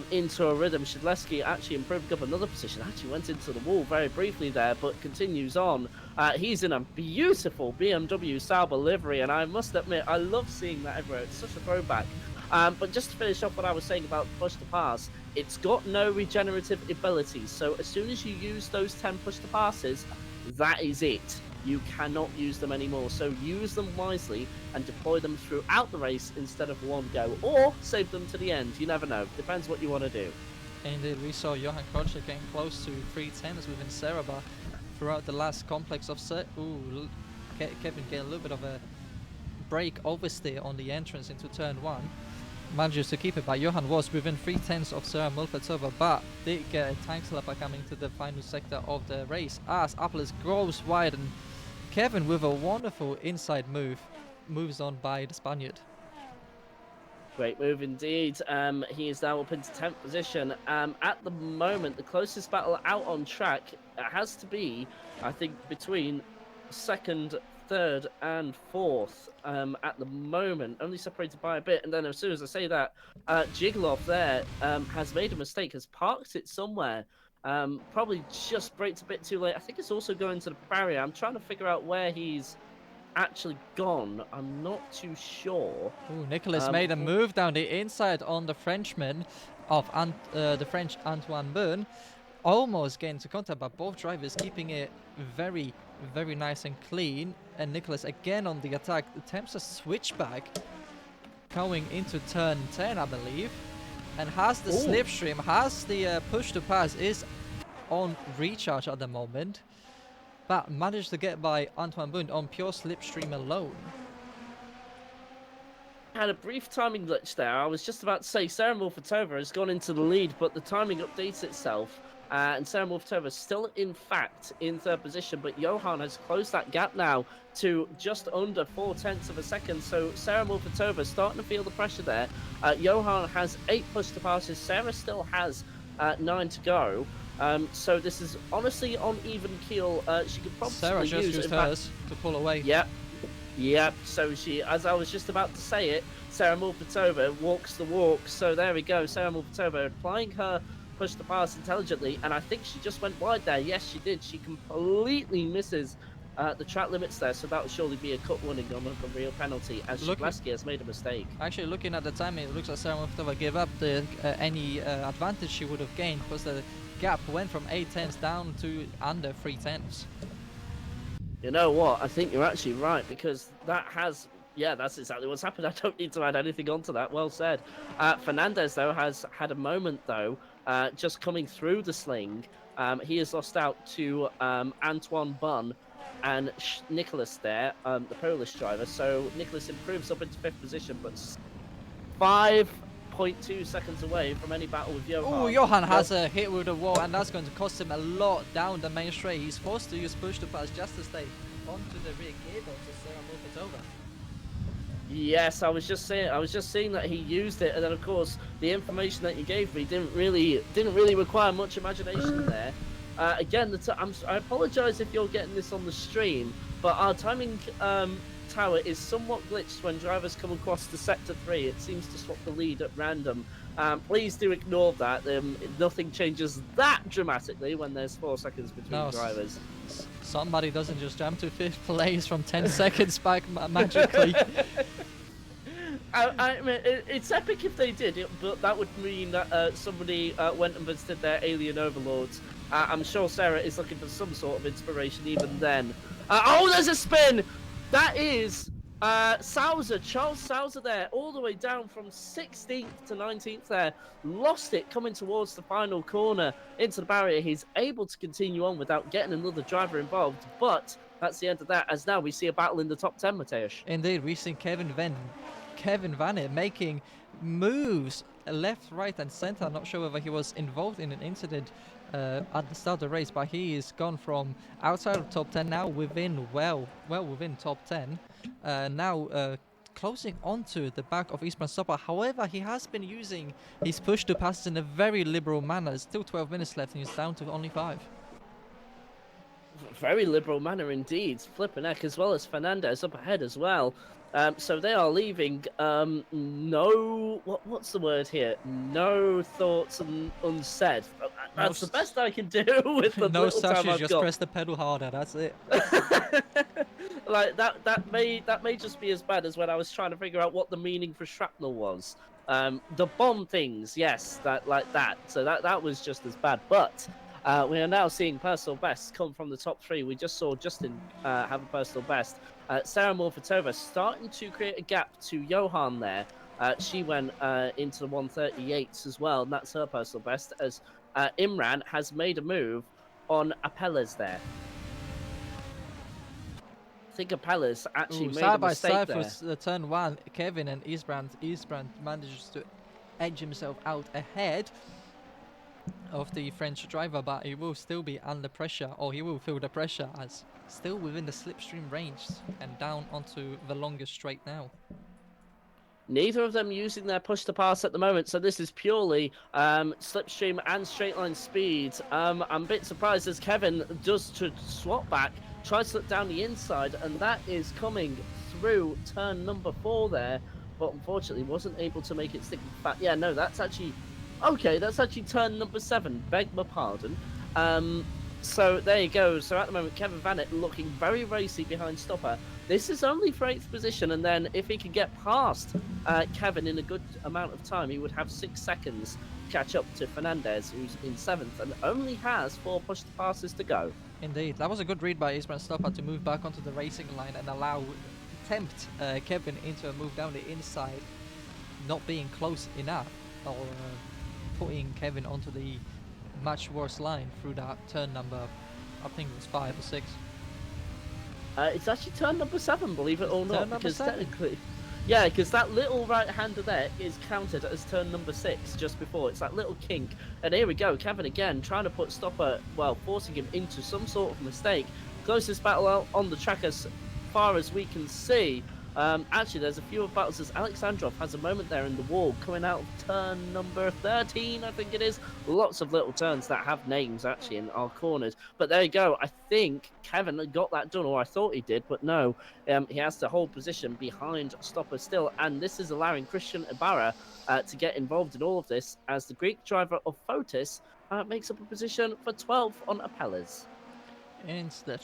into a rhythm. Shidleski actually improving up another position, actually went into the wall very briefly there, but continues on. He's in a beautiful BMW Sauber livery, and I must admit, I love seeing that everywhere. It's such a throwback. But just to finish off what I was saying about push to pass, it's got no regenerative abilities, so as soon as you use those 10 push to passes, that is it. You cannot use them anymore, so use them wisely and deploy them throughout the race instead of one go, or save them to the end. You never know. Depends what you want to do. Indeed, we saw Johan Karolczak getting close to 310s within Seraba throughout the last complex of Kevin getting a little bit of a brake oversteer on the entrance into turn 1. Manages to keep it, but Johan was within 3/10 of Sarah Mulfetova, but did get a tank slapper coming to the final sector of the race as Apples grows wide, and Kevin with a wonderful inside move moves on by the Spaniard. Great move indeed. He is now up into 10th position. At the moment, the closest battle out on track has to be, I think, between 2nd, 3rd and 4th at the moment, only separated by a bit. And then as soon as I say that, Jiglov there has made a mistake, has parked it somewhere. Probably just braked a bit too late. I think it's also going to the barrier. I'm trying to figure out where he's actually gone. I'm not too sure. Ooh, Nicholas made a move down the inside on the Frenchman of the French Antoine Byrne. Almost getting into contact, but both drivers keeping it very, very nice and clean. And Nicholas again on the attack attempts a switchback. going into turn 10, I believe, and has the Ooh. slipstream, has the push to pass, is on recharge at the moment, but managed to get by Antoine Bund on pure slipstream alone. Had a brief timing glitch there. I was just about to say Sarah Morfatova has gone into the lead, but the timing updates itself. And Sarah Morfatova is still, in fact, in third position, but Johan has closed that gap now to just under 0.4 of a second. So Sarah Morfatova is starting to feel the pressure there. Johan has 8 push to passes. Sarah still has 9 to go. So this is honestly on even keel. She could probably Sarah just use used hers to pull away. Yep, so she, as I was just about to say it, Sarah Morfatova walks the walk. So there we go, Sarah Morfatova applying her push the pass intelligently, and I think she just went wide there. Yes, she did. She completely misses the track limits there, so that will surely be a cut warning on a real penalty, as Shibleski has made a mistake. Actually, looking at the timing, it looks like Sarah Morfatova gave up the any advantage she would have gained, because the gap went from 8/10 down to under 3/10. You know what? I think you're actually right, because that's exactly what's happened. I don't need to add anything onto that. Well said. Fernandez, though, has had a moment, though, just coming through the sling. He has lost out to Antoine Bunn and Nicholas there, the Polish driver. So Nicholas improves up into 5th position, but 5.2 seconds away from any battle with Johan. Oh, Johan has a hit with the wall, and that's going to cost him a lot down the main straight. He's forced to use push to pass just to stay onto the rear gearbox of Sarah Morfatova. Yes, I was just seeing that he used it, and then of course the information that you gave me didn't really require much imagination there. Again, I apologise if you're getting this on the stream, but our timing tower is somewhat glitched when drivers come across the sector 3. It seems to swap the lead at random. Please do ignore that. Nothing changes that dramatically when there's 4 seconds between drivers. Somebody doesn't just jump to 5th place from 10 seconds back magically. I mean, it's epic if they did, but that would mean that somebody went and visited their alien overlords. I'm sure Sarah is looking for some sort of inspiration even then. Oh, there's a spin! That is Sousa, Charles Sousa there, all the way down from 16th to 19th there. Lost it coming towards the final corner into the barrier. He's able to continue on without getting another driver involved, but that's the end of that, as now we see a battle in the top 10, Mateusz. Indeed, we've seen Kevin Vanet making moves left, right and center. I'm not sure whether he was involved in an incident at the start of the race, but he is gone from outside of top 10 now within well within top 10, now closing onto the back of Eastman Stopper. However, he has been using his push to passes in a very liberal manner. Still 12 minutes left and he's down to only 5. Very liberal manner indeed. Flipping heck, as well as Fernandez up ahead as well. So they are leaving no, what's the word here? No thoughts unsaid. That's the best I can do with the no little time such, I've just got. press the pedal harder, that's it. Like that may just be as bad as when I was trying to figure out what the meaning for shrapnel was. The bomb things, yes, like that. So that was just as bad. But we are now seeing personal bests come from the top 3. We just saw Justin have a personal best. Sarah Morfatova starting to create a gap to Johan there. She went into the 138s as well, and that's her personal best, as Imran has made a move on Apelles there. I think Apelles actually made a mistake side there. for the turn 1, Kevin and Eastbrand manages to edge himself out ahead of the French driver, but he will still be under pressure, or he will feel the pressure, as still within the slipstream range and down onto the longest straight now. Neither of them using their push to pass at the moment, so this is purely slipstream and straight line speed. I'm a bit surprised as Kevin does to swap back, tries to slip down the inside, and that is coming through turn number 4 there, but unfortunately wasn't able to make it stick. Yeah, no, that's actually okay. That's actually turn number 7. Beg my pardon. So there you go. So at the moment, Kevin Vanet looking very racy behind Stopper. This is only for 8th position, and then if he could get past Kevin in a good amount of time, he would have 6 seconds to catch up to Fernandez, who's in 7th and only has 4 push passes to go. Indeed, that was a good read by Eastman Stopper to move back onto the racing line and tempt Kevin into a move down the inside. not being close enough, or putting Kevin onto the much worse line through that turn number, I think it was 5 or 6. It's actually turn number 7, believe it It's or turn not, number because 7. technically, yeah, because that little right-hander there is counted as turn number 6 just before. It's that little kink, and here we go. Kevin again trying to put Stopper, well, forcing him into some sort of mistake. Closest battle out on the track as far as we can see. Actually, there's a few battles as Alexandrov has a moment there in the wall coming out of turn number 13, I think it is. Lots of little turns that have names actually in our corners. But there you go. I think Kevin got that done, or I thought he did, but no. He has to hold position behind Stopper still, and this is allowing Christian Ibarra to get involved in all of this as the Greek driver of Fotis makes up a position for 12th on Apelles. It's the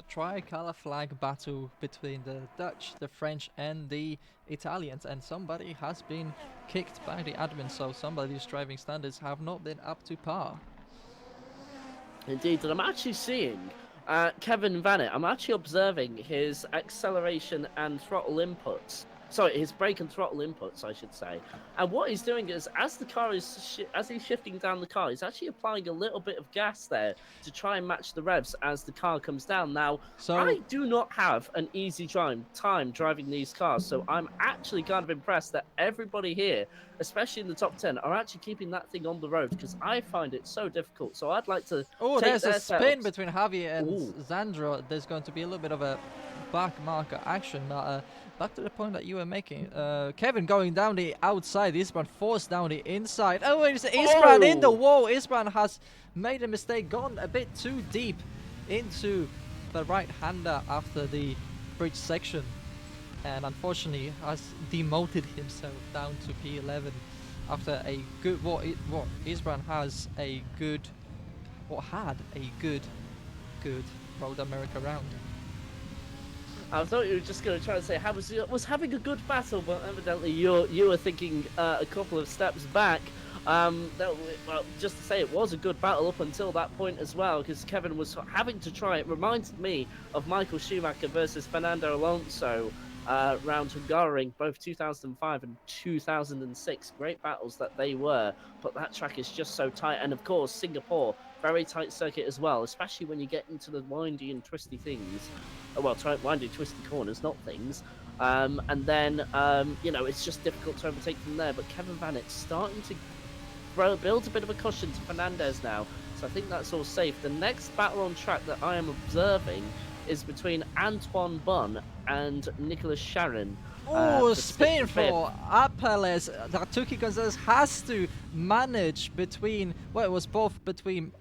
tricolour flag battle between the Dutch, the French, and the Italians, and somebody has been kicked by the admin, so somebody's driving standards have not been up to par. Indeed, and I'm actually seeing Kevin Vanet. I'm actually observing his acceleration and throttle inputs. Sorry, his brake and throttle inputs, I should say. And what he's doing is, as the car is as he's shifting down the car, he's actually applying a little bit of gas there to try and match the revs as the car comes down. Now, So I do not have an easy time driving these cars, so I'm actually kind of impressed that everybody here, especially in the top 10, are actually keeping that thing on the road, because I find it so difficult. So I'd like to oh, take there's a their spin setups. between Javier and Ooh. Zandro. There's going to be a little bit of a back marker action. Back to the point that you were making. Kevin going down the outside. Isbran forced down the inside. Oh, it's Isbran in the wall. Isbran has made a mistake, gone a bit too deep into the right-hander after the bridge section, and unfortunately has demoted himself down to P11 after a good Isbran has a good had a good Road America round. I thought you were just going to try and say was having a good battle, but evidently you were thinking a couple of steps back. Well, just to say it was a good battle up until that point as well, because Kevin was having to try. It reminded me of Michael Schumacher versus Fernando Alonso round Hungaroring, both 2005 and 2006. Great battles that they were, but that track is just so tight. And of course, Singapore, very tight circuit as well, especially when you get into the windy and twisty things. Well, windy, twisty corners, not things. And then, it's just difficult to overtake from there. But Kevin Vanet's starting to build a bit of a cushion to Fernandez now. So I think that's all safe. The next battle on track that I am observing is between Antoine Bunn and Nicolas Sharon. Oh, spin for Apelles. Tuki Gonzalez has to manage between, well, it was both between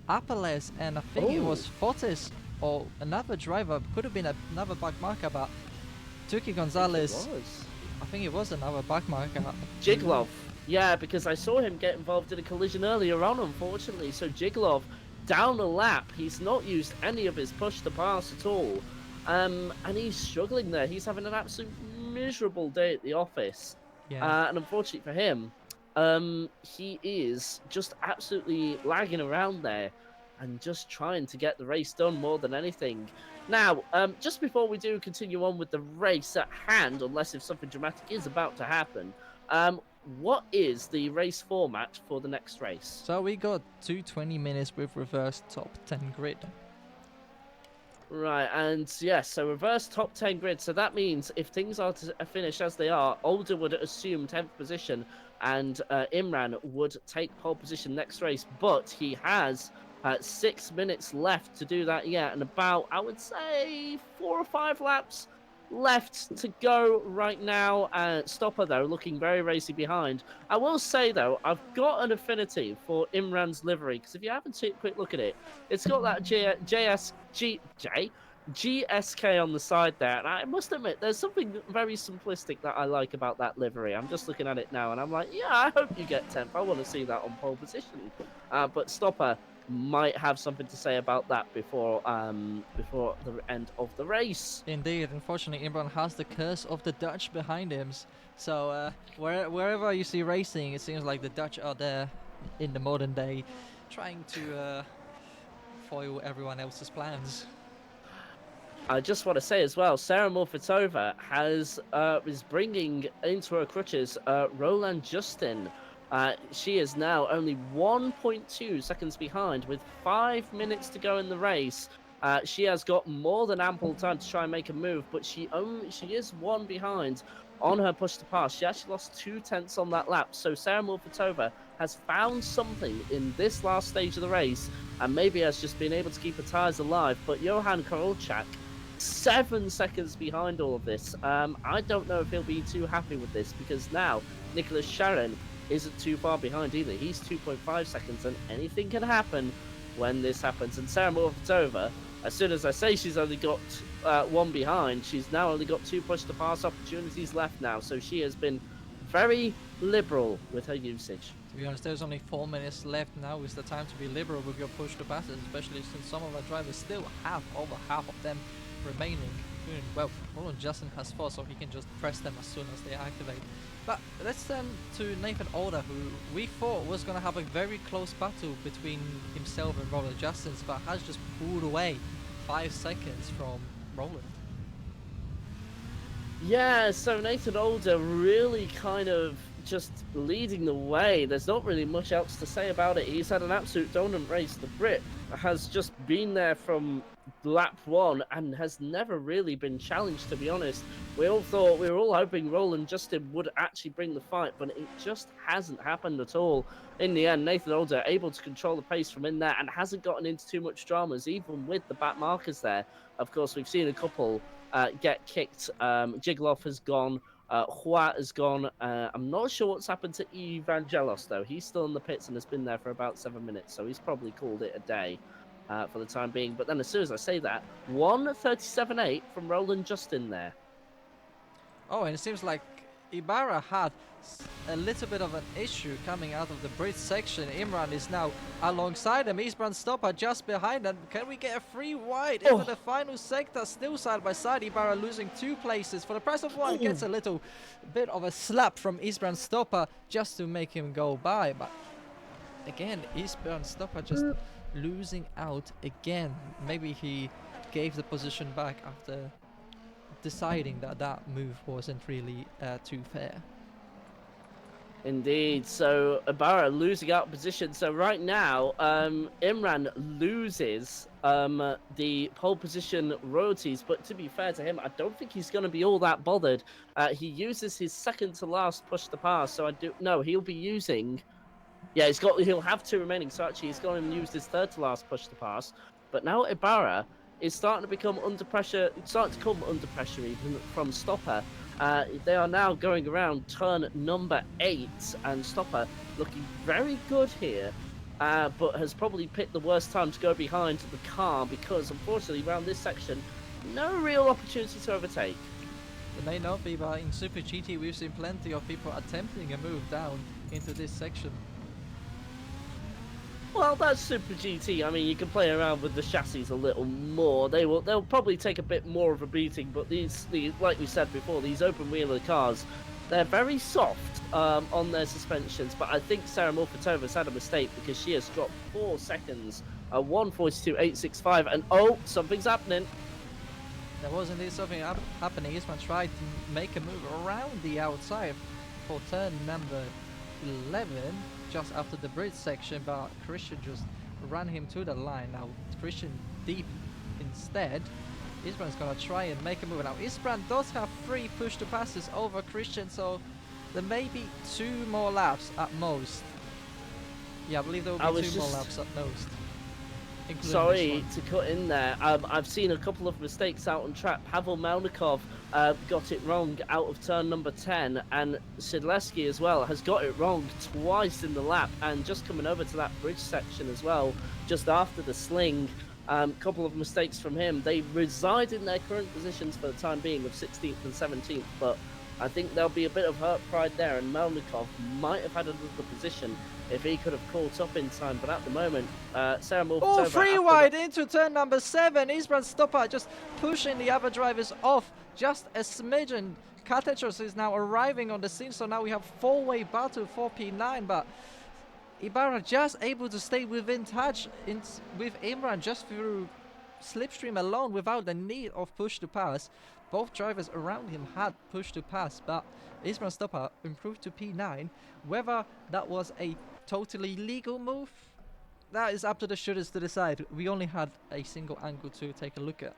Apelles and I think it was Fotis or another driver. Could have been another back marker, but Tuki Gonzalez, I think it was another back marker. Jiglov. Yeah, because I saw him get involved in a collision earlier on, unfortunately. So Jiglov, down a lap, he's not used any of his push to pass at all. And he's struggling there. He's having an absolute miserable day at the office. Yeah. And unfortunately for him, he is just absolutely lagging around there and just trying to get the race done more than anything. Now, just before we do continue on with the race at hand, unless if something dramatic is about to happen, what is the race format for the next race? So we got 220 minutes with reverse top 10 grid. Right, and yes, so reverse top 10 grid. So that means if things are to finish as they are, Older would assume 10th position and Imran would take pole position next race. But he has 6 minutes left to do that yet, and about, I would say, 4 or 5 laps left to go right now. Stopper, though, looking very racy behind. I will say, though, I've got an affinity for Imran's livery, because if you haven't seen a quick look at it, it's got that GSK on the side there. And I must admit, there's something very simplistic that I like about that livery. I'm just looking at it now, and I'm like, yeah, I hope you get 10th. I want to see that on pole position. But Stopper might have something to say about that before the end of the race. Indeed, unfortunately, Imran has the curse of the Dutch behind him. So wherever you see racing, it seems like the Dutch are there in the modern day, trying to foil everyone else's plans. I just want to say as well, Sarah Morfitova is bringing into her crutches Roland Justin. She is now only 1.2 seconds behind with 5 minutes to go in the race. She has got more than ample time to try and make a move, but she is one behind on her push to pass. She actually lost 2/10 on that lap. So Sarah Morfitova has found something in this last stage of the race, and maybe has just been able to keep her tyres alive. But Johan Korolchak, 7 seconds behind all of this. I don't know if he'll be too happy with this, because now Nicholas Sharon isn't too far behind either. He's 2.5 seconds, and anything can happen when this happens. And Sarah Morfitova, as soon as I say she's only got one behind, she's now only got 2 push to pass opportunities left now. So she has been very liberal with her usage. To be honest, there's only 4 minutes left. Now is the time to be liberal with your push to passes, especially since some of our drivers still have over half of them remaining. Well, Roland Justin has 4, so he can just press them as soon as they activate. But let's turn to Nathan Older, who we thought was going to have a very close battle between himself and Roland Justin, but has just pulled away 5 seconds from Roland. Yeah, so Nathan Older really kind of just leading the way. There's not really much else to say about it. He's had an absolute dominant race. The Brit has just been there from lap 1 and has never really been challenged, to be honest. We were all hoping Roland Justin would actually bring the fight, but it just hasn't happened at all. In the end, Nathan Older able to control the pace from in there and hasn't gotten into too much dramas, even with the back markers there. Of course, we've seen a couple get kicked. Jiglov has gone. Hua has gone. I'm not sure what's happened to Evangelos, though. He's still in the pits and has been there for about 7 minutes, so he's probably called it a day for the time being. But then as soon as I say that, 1:37.8 from Roland Justin there. Oh, and it seems like Ibarra had a little bit of an issue coming out of the bridge section. Imran is now alongside him. Isbrand Stopper just behind them. Can we get a free wide into the final sector? Still side by side. Ibarra losing 2 places. For the price of 1, gets a little bit of a slap from Isbrand Stopper just to make him go by. But again, Isbrand Stopper just losing out again. Maybe he gave the position back after deciding that that move wasn't really too fair. Indeed. So Ibarra losing out position. So right now, Imran loses the pole position royalties. But to be fair to him, I don't think he's going to be all that bothered. He uses his second to last push to pass. So he'll be using. Yeah, he'll have 2 remaining. So actually, he's going to use his third to last push to pass. But now Ibarra is starting to become under pressure. It's starting to come under pressure even from Stopper. They are now going around turn number 8, and Stopper looking very good here, but has probably picked the worst time to go behind the car, because unfortunately around this section, no real opportunity to overtake. It may not be, but in Super GT we've seen plenty of people attempting a move down into this section. Well, that's Super GT. I mean, you can play around with the chassis a little more. They'll probably take a bit more of a beating, but like we said before, these open wheeler cars, they're very soft on their suspensions. But I think Sarah Morfitova's had a mistake, because she has dropped 4 seconds, 1:42.865, and something's happening. There was indeed something happening. Isman tried to make a move around the outside for turn number 11. Just after the bridge section, but Christian just ran him to the line. Now Christian deep instead. Isbrand's gonna try and make a move. Now Isbrand does have 3 push to passes over Christian, so there may be 2 more laps at most. Yeah, I believe there will be 2 more laps at most. Sorry to cut in there. I've seen a couple of mistakes out on track. Pavel Melnikov got it wrong out of turn number 10, and Sidleski as well has got it wrong twice in the lap, and just coming over to that bridge section as well, just after the sling. Couple of mistakes from him. They reside in their current positions for the time being of 16th and 17th, but I think there'll be a bit of hurt pride there, and Melnikov might have had another position if he could have caught up in time. But at the moment, Sarah Morfitova... 3 wide into turn number 7. Isbrand Stopper just pushing the other drivers off just a smidgen. Katetros is now arriving on the scene, so now we have 4-way battle for P9, but Ibarra just able to stay within touch with Imran just through slipstream alone without the need of push to pass. Both drivers around him had push to pass, but Ismail Stopper improved to P9. Whether that was a totally legal move, that is up to the shooters to decide. We only had a single angle to take a look at.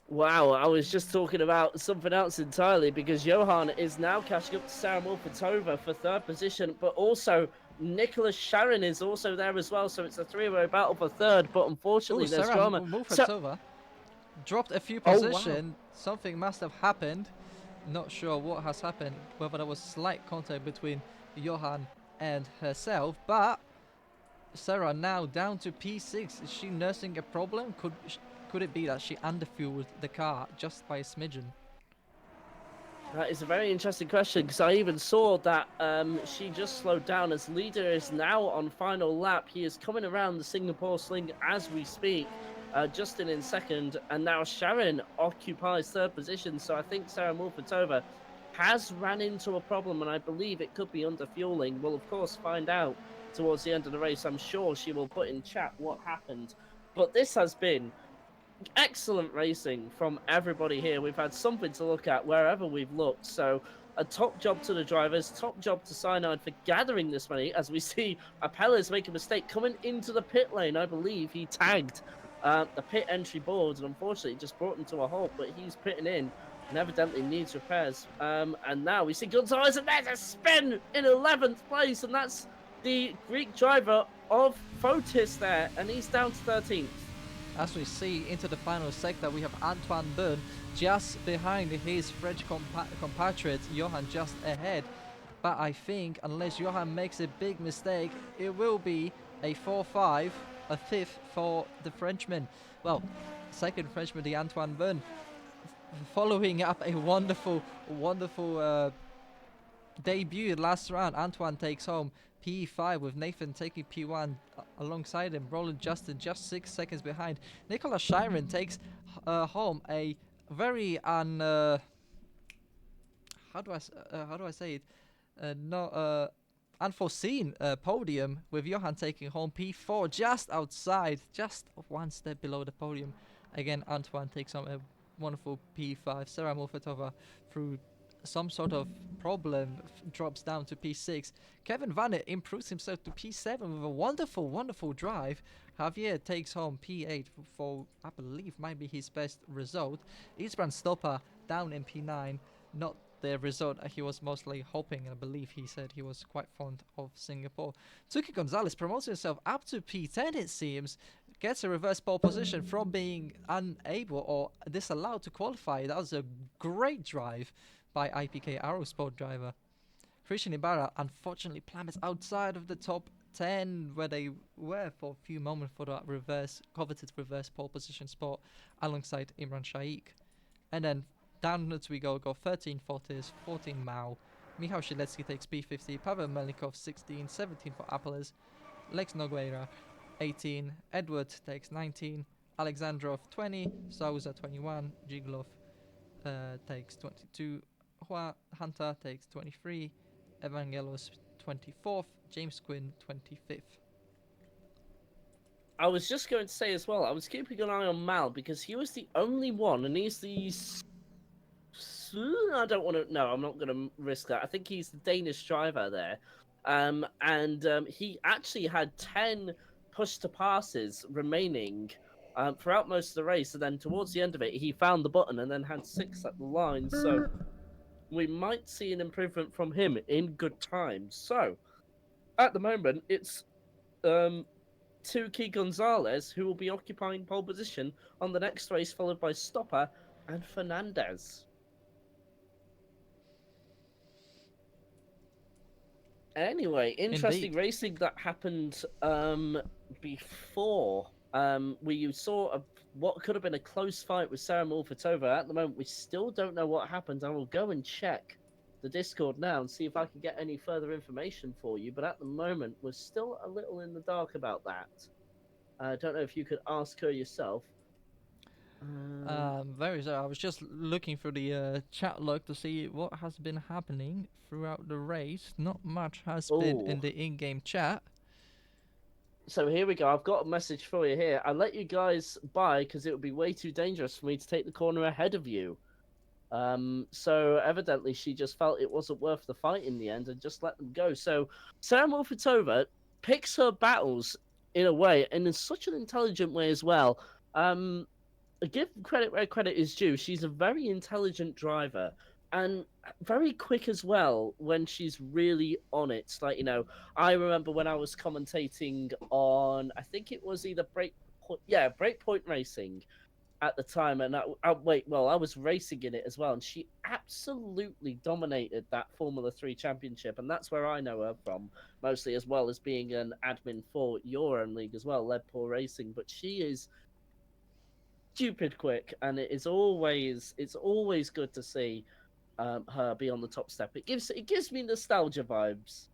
Wow, I was just talking about something else entirely, because Johan is now catching up to Sarah Mulfitova for 3rd position, but also Nicholas Sharon is also there as well, so it's a 3-way battle for 3rd, but unfortunately there's Sarah drama. Mulfitova dropped a few Oh, wow. position. Something must have happened. Not sure what has happened, whether there was slight contact between Johan and herself, but Sarah now down to P6. Is she nursing a problem? Could it be that she underfueled the car just by a smidgen? That is a very interesting question, because I even saw that she just slowed down, as leader is now on final lap. He is coming around the Singapore Sling as we speak. Justin in 2nd, and now Sharon occupies 3rd position. So I think Sarah Mulfitova has ran into a problem, and I believe it could be underfueling. We'll of course find out towards the end of the race. I'm sure she will put in chat what happened. But this has been excellent racing from everybody here. We've had something to look at wherever we've looked. So a top job to the drivers, top job to Cyanide for gathering this money, as we see Apellas make a mistake coming into the pit lane. I believe he tagged the pit entry board, and unfortunately just brought him to a halt, but he's pitting in and evidently needs repairs. And now we see Gonzalez, and there's a spin in 11th place, and that's the Greek driver of Fotis there, and he's down to 13th. As we see into the final sector, we have Antoine Byrne just behind his French compatriot Johan just ahead. But I think unless Johan makes a big mistake, it will be a 4-5, a 5th for the Frenchman. Well, 2nd Frenchman, the Antoine Byrne, following up a wonderful debut last round. Antoine takes home P5 with Nathan taking P1 alongside him. Roland Justin just 6 seconds behind. Nicolas Chiron takes home a very how do I say it? Unforeseen podium, with Johan taking home P4 just outside, just 1 step below the podium. Again, Antoine takes home a wonderful P5. Sarah Mulfitova, through some sort of problem, drops down to P6. Kevin Vannet improves himself to P7 with a wonderful drive. Javier takes home P8 for I believe might be his best result. Isbrand Stopper down in P9, not the result he was mostly hoping. I believe he said he was quite fond of Singapore. Tuki Gonzalez promotes himself up to P10, it seems. Gets a reverse pole position from being unable or disallowed to qualify. That was a great drive by IPK Aerosport driver. Christian Ibarra unfortunately plummets outside of the top 10, where they were for a few moments for that coveted reverse pole position spot alongside Imran Shaikh. And then downwards we go 13 Fortis, 14 Mao. Michał Szylецki takes P50, Pavel Melnikov 16, 17 for Apellas, Lex Nogueira 18, Edward takes 19, Alexandrov 20, Souza 21, Jiglov takes 22, Hunter takes 23, Evangelos 24th, James Quinn 25th. I was just going to say as well, I was keeping an eye on Mal, because he was the only one, and he's the... I don't want to... No, I'm not going to risk that. I think he's the Danish driver there. He actually had 10 push-to-passes remaining throughout most of the race, and then towards the end of it, he found the button and then had 6 at the line, so we might see an improvement from him in good time. So, at the moment, it's Tuki Gonzalez who will be occupying pole position on the next race, followed by Stopper and Fernandez. Anyway, interesting racing that happened before. We saw what could have been a close fight with Sarah Mulfitova. At the moment, we still don't know what happened. I will go and check the Discord now and see if I can get any further information for you. But at the moment, we're still a little in the dark about that. I don't know if you could ask her yourself. Very sorry. I was just looking through the chat log to see what has been happening throughout the race. Not much has been in the in-game chat. So here we go. I've got a message for you here. I let you guys by because it would be way too dangerous for me to take the corner ahead of you. So evidently she just felt it wasn't worth the fight in the end and just let them go. So Sarah Morfitova picks her battles in a way and in such an intelligent way as well. Give credit where credit is due. She's a very intelligent driver and very quick as well when she's really on it. Like, I remember when I was commentating on, I think it was either Breakpoint Racing at the time, and I was racing in it as well, and she absolutely dominated that Formula 3 championship, and that's where I know her from, mostly, as well as being an admin for your own league as well, Lead Poor Racing. But she is stupid quick, and it's always good to see her be on the top step. It gives me nostalgia vibes.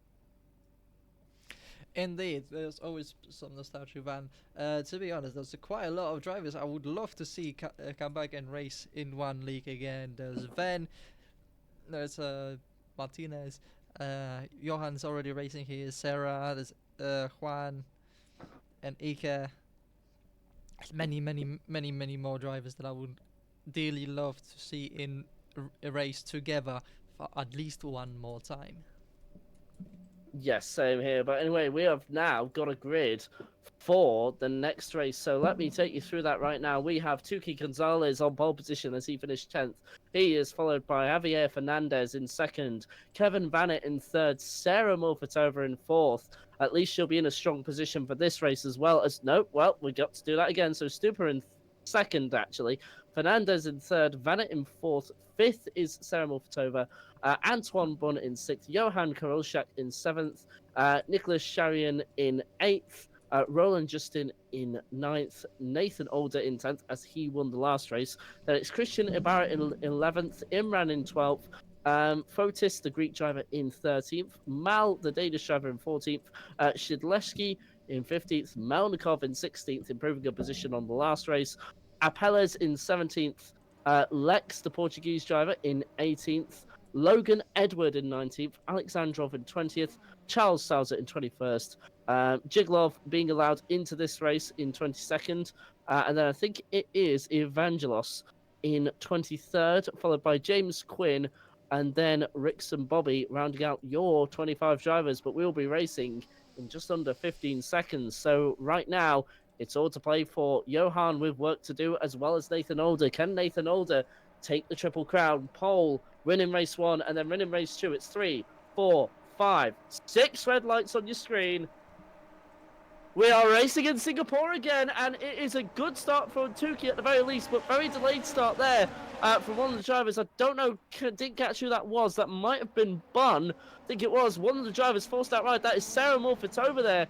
Indeed, there's always some nostalgia, Van. To be honest, there's quite a lot of drivers I would love to see come back and race in one league again. There's Van, there's Martinez, Johan's already racing here, Sarah, there's Juan, and Ike. There's many more drivers that I would dearly love to see in a race together for at least one more time. Yes, same here. But anyway, we have now got a grid for the next race. So let me take you through that right now. We have Tuki Gonzalez on pole position as he finished 10th. He is followed by Javier Fernandez in second, Kevin Vanet in third, Sarah Morfitova in fourth. At least she'll be in a strong position for this race as well as... Nope, well, we got to do that again. So Stupa in second, actually. Fernandez in third, Vanet in fourth. Fifth is Sarah Morfitova. Antoine Bonnet in sixth, Johan Karolczak in seventh, Nicholas Sharian in eighth, Roland Justin in ninth, Nathan Older in 10th as he won the last race. Then it's Christian Ibarra in 11th, Imran in 12th, Fotis, the Greek driver, in 13th, Mal, the Danish driver, in 14th, Shidlewski in 15th, Melnikov in 16th, improving a position on the last race, Apeles in 17th, Lex, the Portuguese driver, in 18th, Logan Edward in 19th, Alexandrov in 20th, Charles Sauser in 21st, Jiglov being allowed into this race in 22nd, and then I think it is Evangelos in 23rd, followed by James Quinn, and then Rickson Bobby rounding out your 25 drivers. But we'll be racing in just under 15 seconds. So right now, it's all to play for. Johan with work to do, as well as Nathan Older. Can Nathan Older take the Triple Crown? Pole, winning race 1, and then winning race 2. It's 3, 4, 5, 6 red lights on your screen. We are racing in Singapore again, and it is a good start for Tuki at the very least, but very delayed start there from one of the drivers. I don't know, didn't catch who that was. That might have been Bun. I think it was. One of the drivers forced out right. That is Sarah Morfit over there,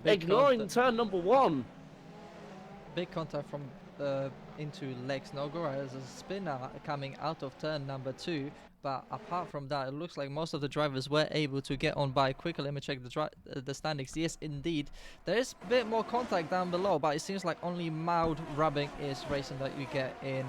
ignoring turn number 1. Big contact from into Lex Nogora as a spinner coming out of turn number 2. But apart from that, it looks like most of the drivers were able to get on by quicker. Let me check the standings. Yes, indeed. There is a bit more contact down below, but it seems like only mild rubbing is racing that you get in.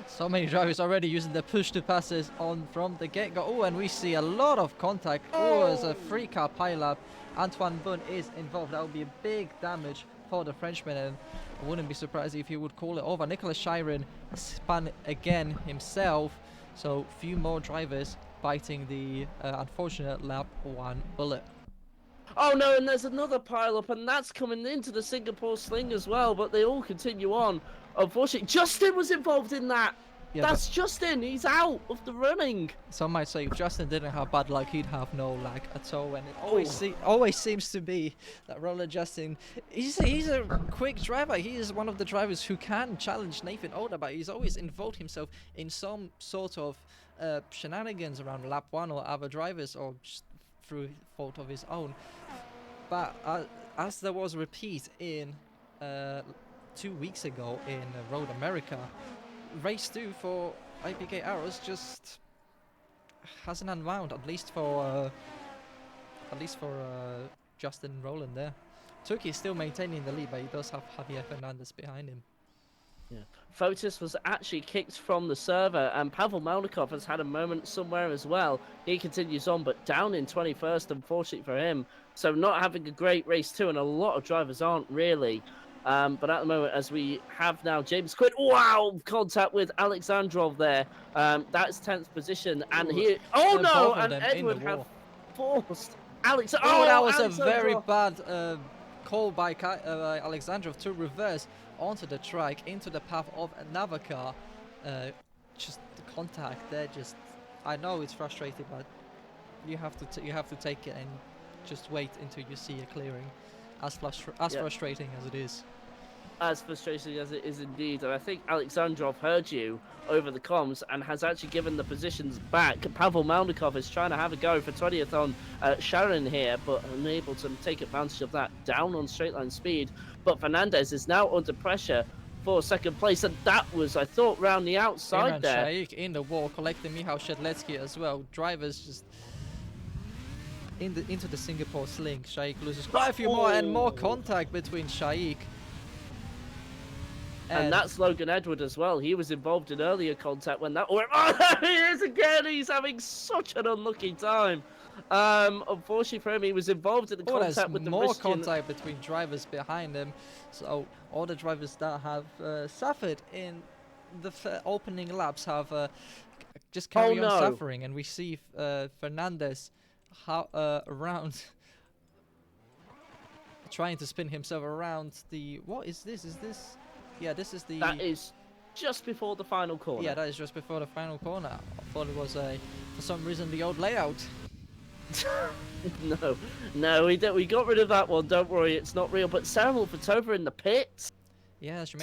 So many drivers already using the push to passes on from the get-go. Oh, and we see a lot of contact. Oh, it's a free car pile-up. Antoine Bun is involved. That would be a big damage for the Frenchman, and I wouldn't be surprised if he would call it over. Nicholas Shiren spun again himself. So few more drivers biting the unfortunate lap 1 bullet. Oh no, and there's another pile-up, and that's coming into the Singapore sling as well, but they all continue on. Unfortunately, Justin was involved in that. Yeah, that's Justin. He's out of the running. Some might say if Justin didn't have bad luck, he'd have no luck at all. And it always seems to be that Roller Justin, he's a quick driver. He is one of the drivers who can challenge Nathan Older, but he's always involved himself in some sort of shenanigans around lap 1 or other drivers, or just through fault of his own. But as there was a repeat in 2 weeks ago in Road America, race 2 for IPK Arrows just hasn't unwound, at least for Justin Rowland there. Turkey is still maintaining the lead, but he does have Javier Fernandez behind him. Yeah. Fotis was actually kicked from the server, and Pavel Melnikov has had a moment somewhere as well. He continues on, but down in 21st, unfortunately for him. So not having a great race too, and a lot of drivers aren't really. But at the moment, as we have now James Quinn, wow, contact with Alexandrov there. That's 10th position, and Ooh, he, oh no, both of and them in the Edward have wall. forced Oh, that was a very Alexandrov. bad call by Alexandrov to reverse onto the track into the path of another car. Just the contact there. Just, I know it's frustrating, but you have to take it and just wait until you see a clearing. As Yeah. frustrating as it is. As frustrating as it is indeed, and I think Alexandrov heard you over the comms and has actually given the positions back. Pavel Melnikov is trying to have a go for 20th on Sharon here, but unable to take advantage of that, down on straight line speed. But Fernandez is now under pressure for second place, and that was, I thought, round the outside Imran there. Shaikh in the wall, collecting Michał Shedlecki as well. Drivers just into the Singapore sling. Shaikh loses quite a few more, and more contact between Shaikh. And that's Logan Edward as well. He was involved in earlier contact when that went. Oh, there he is again. He's having such an unlucky time. Unfortunately for him, he was involved in the contact with the more Russian. contact between drivers behind him. So all the drivers that have suffered in the opening laps have just carry on suffering, and we see Fernandez around. Trying to spin himself around the. What is this? Is this? Yeah, this is the. That is just before the final corner. Yeah, that is just before the final corner. I thought it was for some reason the old layout. no, we got rid of that one. Don't worry, it's not real. But Sarah Mulfatova in the pits. Yeah, she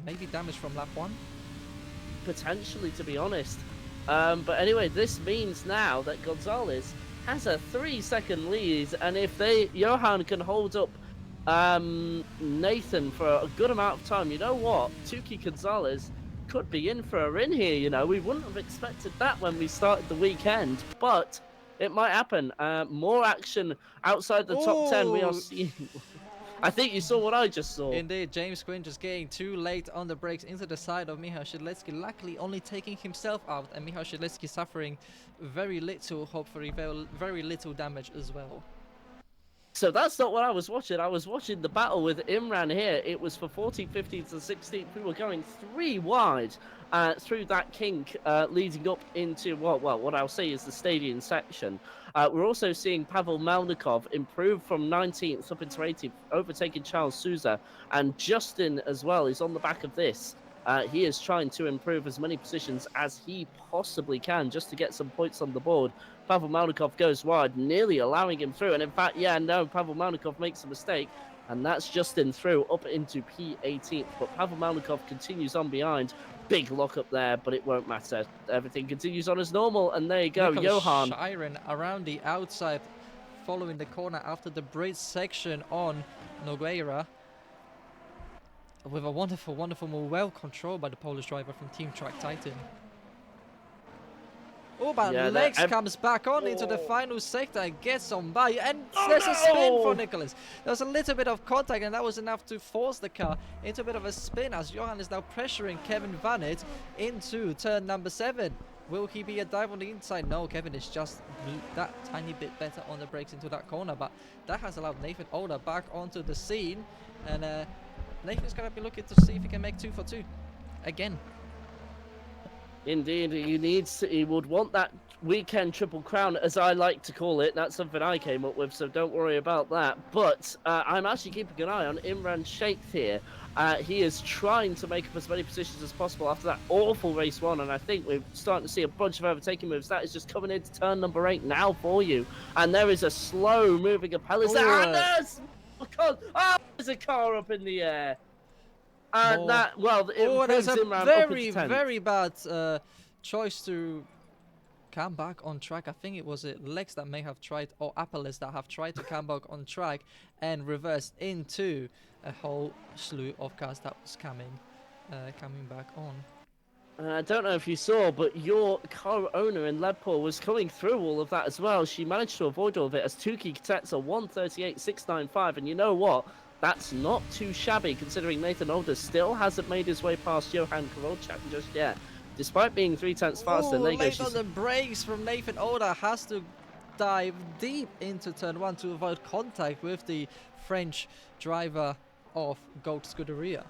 maybe damage from lap 1. Potentially, to be honest. But anyway, this means now that Gonzalez has a 3-second lead, and if Johan can hold up Nathan for a good amount of time, you know what? Tuki Gonzalez could be in for a win here. You know, we wouldn't have expected that when we started the weekend, but it might happen. More action outside the top 10. We are seeing. I think you saw what I just saw. Indeed, James Quinn just getting too late on the brakes into the side of Michał Shedlecki, luckily only taking himself out, and Michał Shedlecki suffering very little, hopefully very little damage as well. So that's not what I was watching. I was watching the battle with Imran here. It was for 14th, 15th, and 16th. We were going 3 wide through that kink leading up into what I'll say is the stadium section. We're also seeing Pavel Melnikov improve from 19th up into 18th, overtaking Charles Souza. And Justin as well is on the back of this. He is trying to improve as many positions as he possibly can just to get some points on the board. Pavel Melnikov goes wide, nearly allowing him through. And in fact, Pavel Melnikov makes a mistake. And that's Justin through up into P18th. But Pavel Melnikov continues on behind. Big lock up there, but it won't matter. Everything continues on as normal. And there you go, Johan. Shiren around the outside, following the corner after the bridge section on Nogueira. With a wonderful, wonderful move, well controlled by the Polish driver from Team Track Titan. Oh, but Legs comes back on into the final sector and gets on by. And there's a spin for Nicholas. There was a little bit of contact, and that was enough to force the car into a bit of a spin, as Johan is now pressuring Kevin Vanet into turn number 7. Will he be a dive on the inside? No, Kevin is just that tiny bit better on the brakes into that corner. But that has allowed Nathan Older back onto the scene. And Nathan's going to be looking to see if he can make 2 for 2 again. Indeed, he would want that weekend triple crown, as I like to call it. That's something I came up with, so don't worry about that. But I'm actually keeping an eye on Imran Sheikh here. He is trying to make up as many positions as possible after that awful race 1, and I think we're starting to see a bunch of overtaking moves. That is just coming into turn number 8 now for you. And there is a slow moving Apellis. There's a car up in the air. And there's a very bad choice to come back on track. I think it was Lex that may have tried, or Apellis that have tried to come back on track and reverse into a whole slew of cars that was coming back on. I don't know if you saw, but your car owner in Ledpool was coming through all of that as well. She managed to avoid all of it as Tuki Katetsa 138.695, and you know what? That's not too shabby, considering Nathan Older still hasn't made his way past Johan Kowalczak just yet. Despite being 3/10 faster, Oh, there you go. late on the brakes from Nathan Oda, has to dive deep into turn 1 to avoid contact with the French driver of Goat Scuderia.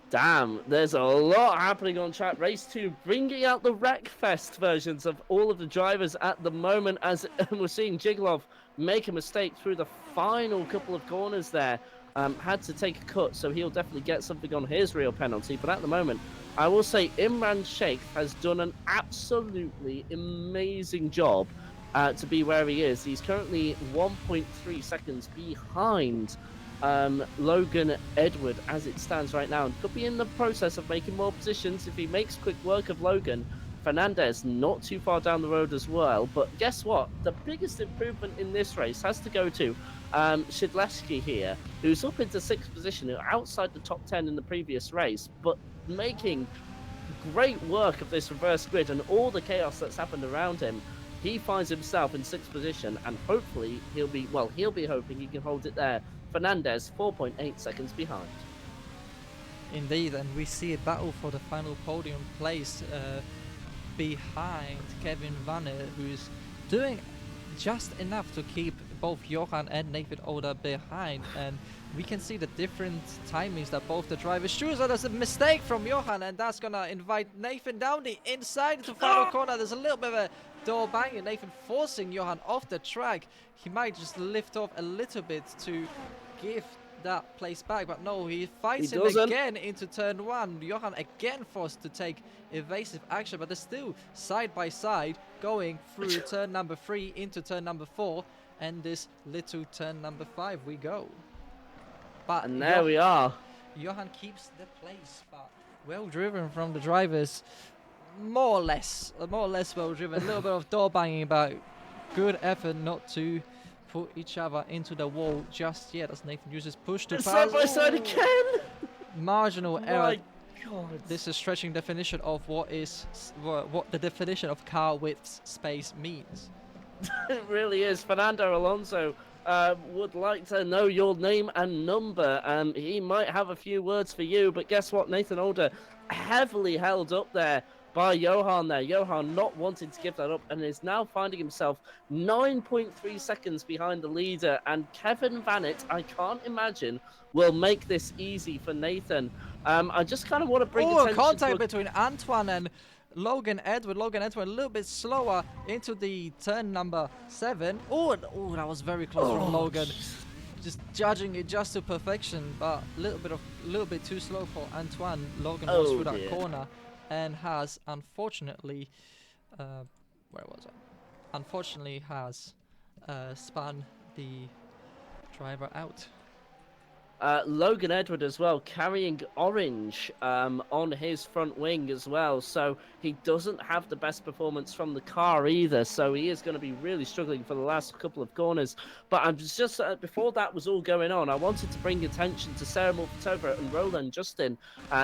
Damn, there's a lot happening on track. Race 2 bringing out the Wreckfest versions of all of the drivers at the moment, as we're seeing Jiglov make a mistake through the final couple of corners there. Had to take a cut, so he'll definitely get something on his real penalty. But at the moment, I will say Imran Sheikh has done an absolutely amazing job to be where he is. He's currently 1.3 seconds behind Logan Edward as it stands right now, and could be in the process of making more positions if he makes quick work of Logan. Fernandez not too far down the road as well, but guess what? The biggest improvement in this race has to go to Shidlewski here, who's up into 6th position, outside the top 10 in the previous race, but making great work of this reverse grid and all the chaos that's happened around him. He finds himself in 6th position, and hopefully he'll be hoping he can hold it there. Fernandez 4.8 seconds behind. Indeed, and we see a battle for the final podium place behind Kevin Vanne, who's doing just enough to keep both Johan and Nathan Oda behind, and we can see the different timings that both the drivers choose. So there's a mistake from Johan, and that's gonna invite Nathan down the inside to final corner. There's a little bit of a door banging, Nathan forcing Johan off the track. He might just lift off a little bit to give that place back, but no, he fights him again into turn 1. Johan again forced to take evasive action, but they're still side by side going through turn number 3 into turn number 4, and this little turn number 5 we go. But and there we are. Johan keeps the place, but well driven from the drivers. More or less well driven. A little bit of door banging, but good effort not to put each other into the wall just yet, as Nathan uses push to pass. Side by side again. Marginal error. God. This is stretching definition of what the definition of car width space means. It really is. Fernando Alonso would like to know your name and number. He might have a few words for you, but guess what? Nathan Older heavily held up there by Johan there. Johan not wanting to give that up, and is now finding himself 9.3 seconds behind the leader. And Kevin Vanett, I can't imagine, will make this easy for Nathan. I just kind of want to bring attention contact to between Antoine and Logan Edward. Logan Edward a little bit slower into the turn number 7. Oh, that was very close from Logan. Just judging it just to perfection, but a little bit too slow for Antoine. Logan goes through that corner and has unfortunately spun the driver out. Logan Edward as well, carrying orange on his front wing as well, so he doesn't have the best performance from the car either, so he is going to be really struggling for the last couple of corners. But I'm just before that was all going on, I wanted to bring attention to Sarah Mulfatova and Roland Justin.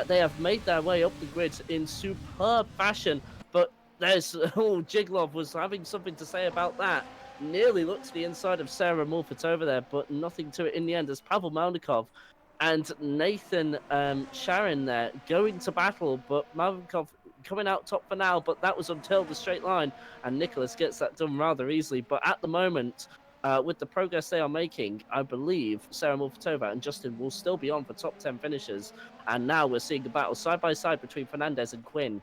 They have made their way up the grid in superb fashion, but there's Jiglov was having something to say about that. Nearly looked to the inside of Sarah Mulfatova there, but nothing to it in the end, as Pavel Malnikov and Nathan Sharon there going to battle, but Malnikov coming out top for now, but that was until the straight line, and Nicholas gets that done rather easily. But at the moment, with the progress they are making, I believe Sarah Mulfatova and Justin will still be on for top 10 finishes, and now we're seeing a battle side by side between Fernandez and Quinn.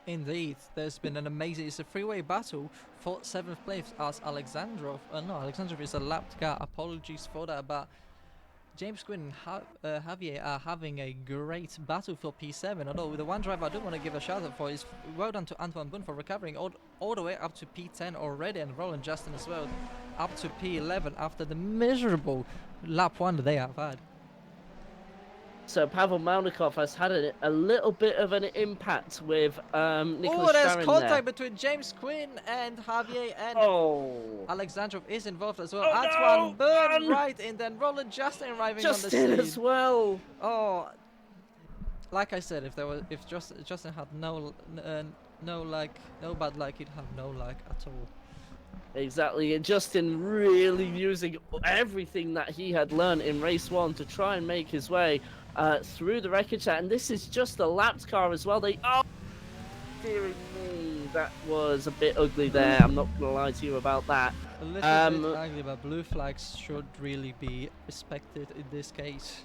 Indeed, there's been an amazing, it's a three-way battle for 7th place, as Alexandrov is a lapped car, apologies for that, but James Quinn and Javier are having a great battle for P7, although the one driver I do want to give a shout out for is well done to Antoine Boone for recovering all the way up to P10 already, and Roland Justin as well up to P11 after the miserable lap 1 that they have had. So Pavel Malnikov has had a little bit of an impact with Nicholas there's Sharon contact there. between James Quinn and Javier, and Alexandrov is involved as well. Antoine Byrne right in, then Roland Justin arriving on the scene as well. Oh, like I said, if Justin had no bad luck, he'd have no luck at all. Exactly, and Justin really using everything that he had learned in race 1 to try and make his way through the wreckage set. And this is just a lapped car as well. Oh, dearie me, that was a bit ugly there. I'm not gonna lie to you about that. A little bit ugly, but blue flags should really be respected in this case.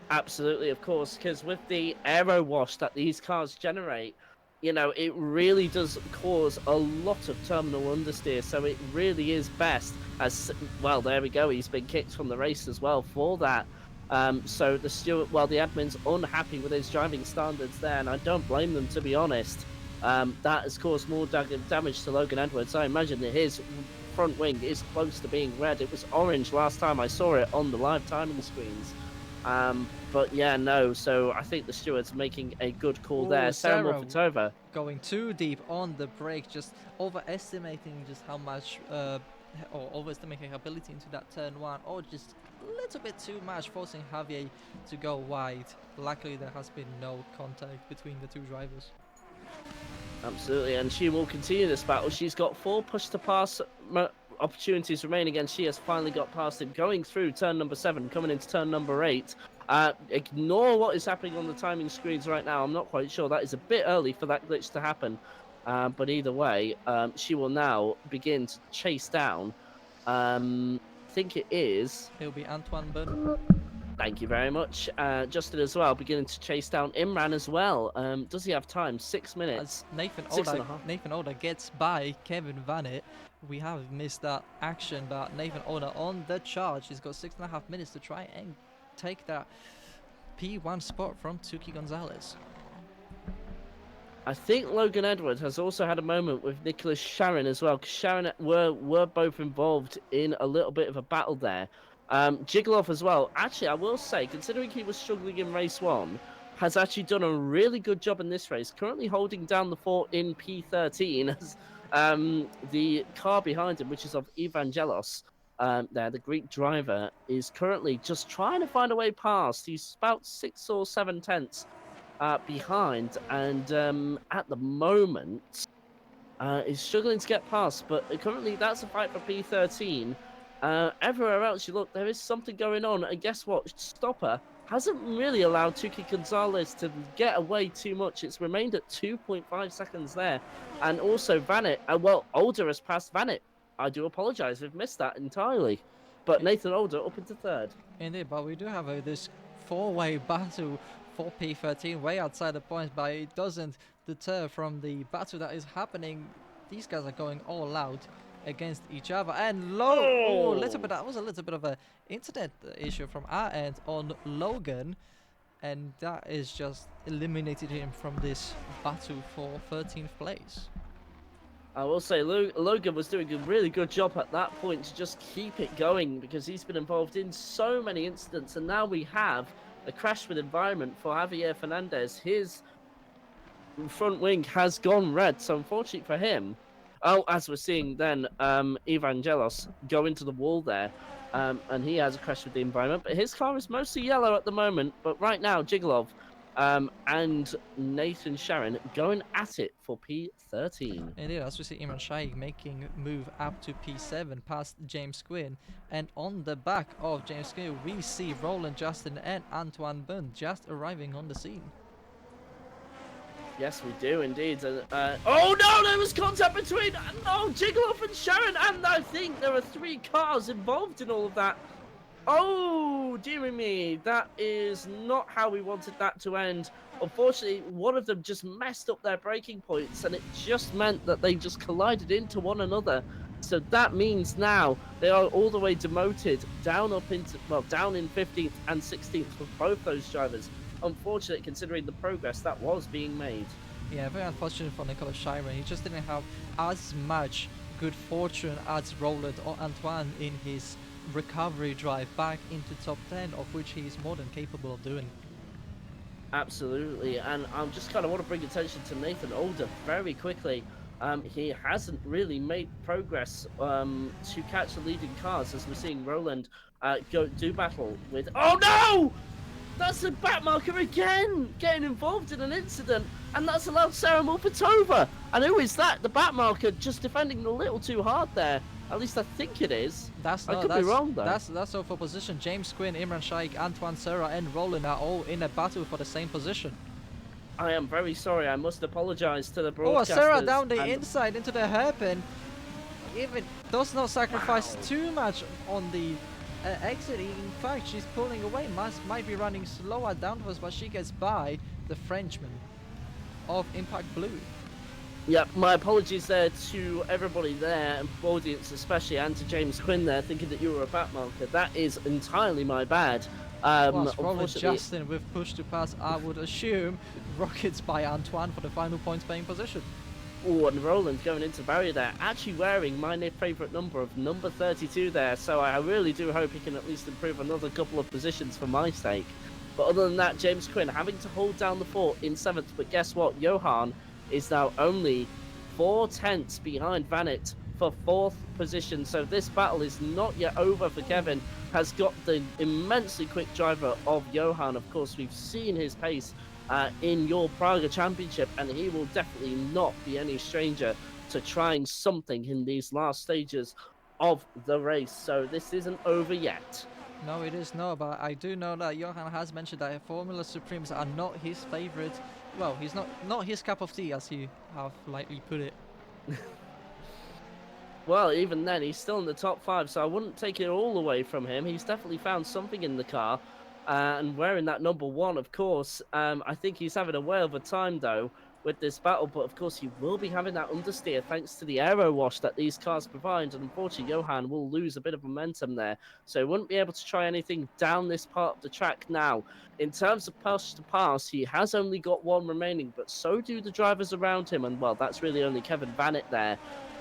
Absolutely, of course, because with the aero wash that these cars generate, you know, it really does cause a lot of terminal understeer. So it really is best as well. There we go. He's been kicked from the race as well for that. So the steward, well, the admin's unhappy with his driving standards there, and I don't blame them, to be honest. That has caused more damage to Logan Edwards. I imagine that his front wing is close to being red. It was orange last time I saw it on the live timing screens. But yeah, no. So I think the steward's making a good call there. Sarah Morfitova going too deep on the brake, just overestimating just how much, or overestimating her ability into that turn 1, or just a little bit too much, forcing Javier to go wide. Luckily, there has been no contact between the two drivers. Absolutely, and she will continue this battle. She's got 4 push to pass opportunities remaining, and she has finally got past him, going through turn number 7, coming into turn number 8. Ignore what is happening on the timing screens right now. I'm not quite sure. That is a bit early for that glitch to happen. But either way, she will now begin to chase down. I think it is. It'll be Antoine Bun. Thank you very much. Justin as well, beginning to chase down Imran as well. Does he have time? 6 minutes. As Nathan Older gets by Kevin Vanet. We have missed that action, but Nathan Older on the charge. He's got 6.5 minutes to try and take that P1 spot from Tuki Gonzalez. I think Logan Edwards has also had a moment with Nicholas Sharon as well, because Sharon were both involved in a little bit of a battle there. Jiggleoff as well. Actually, I will say, considering he was struggling in race 1, has actually done a really good job in this race, currently holding down the fort in P13 as the car behind him, which is of Evangelos, the Greek driver, is currently just trying to find a way past. He's about 6 or 7 tenths behind, and at the moment is struggling to get past, but currently that's a fight for P13. Everywhere else you look, there is something going on, and guess what? Stopper hasn't really allowed Tuki Gonzalez to get away too much. It's remained at 2.5 seconds there, and also Vanet, Older has passed Vanet. I do apologise, we've missed that entirely, but Nathan Older up into 3rd. Indeed, but we do have this 4-way battle for P13 way outside the points, but it doesn't deter from the battle that is happening. These guys are going all out against each other, and that was a little bit of an internet issue from our end on Logan, and that is just eliminated him from this battle for 13th place. I will say Logan was doing a really good job at that point to just keep it going, because he's been involved in so many incidents, and now we have a crash with environment for Javier Fernandez. His front wing has gone red, so unfortunately for him, as we're seeing then, Evangelos go into the wall there, and he has a crash with the environment, but his car is mostly yellow at the moment. But right now, Jiglov and Nathan Sharon going at it for P13. Indeed, as we see Imran Shaikh making move up to P7 past James Quinn, and on the back of James Quinn, we see Roland Justin and Antoine Bund just arriving on the scene. Yes, we do indeed. Oh no, there was contact between Jiggleoff and Sharon, and I think there are 3 cars involved in all of that. Oh, dearie me, that is not how we wanted that to end. Unfortunately, one of them just messed up their braking points, and it just meant that they just collided into one another. So that means now they are all the way demoted down in 15th and 16th for both those drivers. Unfortunate considering the progress that was being made. Yeah, very unfortunate for Nicolas Shiren. He just didn't have as much good fortune as Roland or Antoine in his recovery drive back into top 10, of which he is more than capable of doing. Absolutely, and I just kind of want to bring attention to Nathan Older very quickly. He hasn't really made progress to catch the leading cars, as we're seeing Roland do battle with... Oh no! That's the back marker again getting involved in an incident, and that's allowed Sarah Mulpitova. And who is that? The back marker just defending a little too hard there. At least I think it is. I could be wrong though. That's all for position. James Quinn, Imran Shaikh, Antoine Serra, and Roland are all in a battle for the same position. I am very sorry. I must apologise to the broadcasters. Oh, Serra down the inside into the hairpin. Even does not sacrifice too much on the exit. In fact, she's pulling away. Might be running slower downwards, but she gets by the Frenchman of Impact Blue. Yeah, my apologies there to everybody there, audience especially, and to James Quinn there, thinking that you were a back marker. That is entirely my bad. Roland Justin with push to pass, I would assume. Rockets by Antoine for the final points paying position. Oh, and Roland going into the barrier there, actually wearing my favourite number of number 32 there, so I really do hope he can at least improve another couple of positions for my sake. But other than that, James Quinn having to hold down the fort in 7th, but guess what? Johan is now only 4/10 behind Vanit for 4th position, so this battle is not yet over for Kevin. Has got the immensely quick driver of Johan. Of course, we've seen his pace in your Praga Championship, and he will definitely not be any stranger to trying something in these last stages of the race. So this isn't over yet. No, it is not, but I do know that Johan has mentioned that Formula Supremes are not his favorite. Well, he's not his cup of tea, as he have lightly put it. Well, even then, he's still in the top 5, so I wouldn't take it all away from him. He's definitely found something in the car, and wearing that number 1, of course. I think he's having a whale of a time, though, with this battle, but of course he will be having that understeer thanks to the aero wash that these cars provide, and unfortunately Johan will lose a bit of momentum there, so he wouldn't be able to try anything down this part of the track now. In terms of push to pass, he has only got 1 remaining, but so do the drivers around him, and well, that's really only Kevin Vanit there,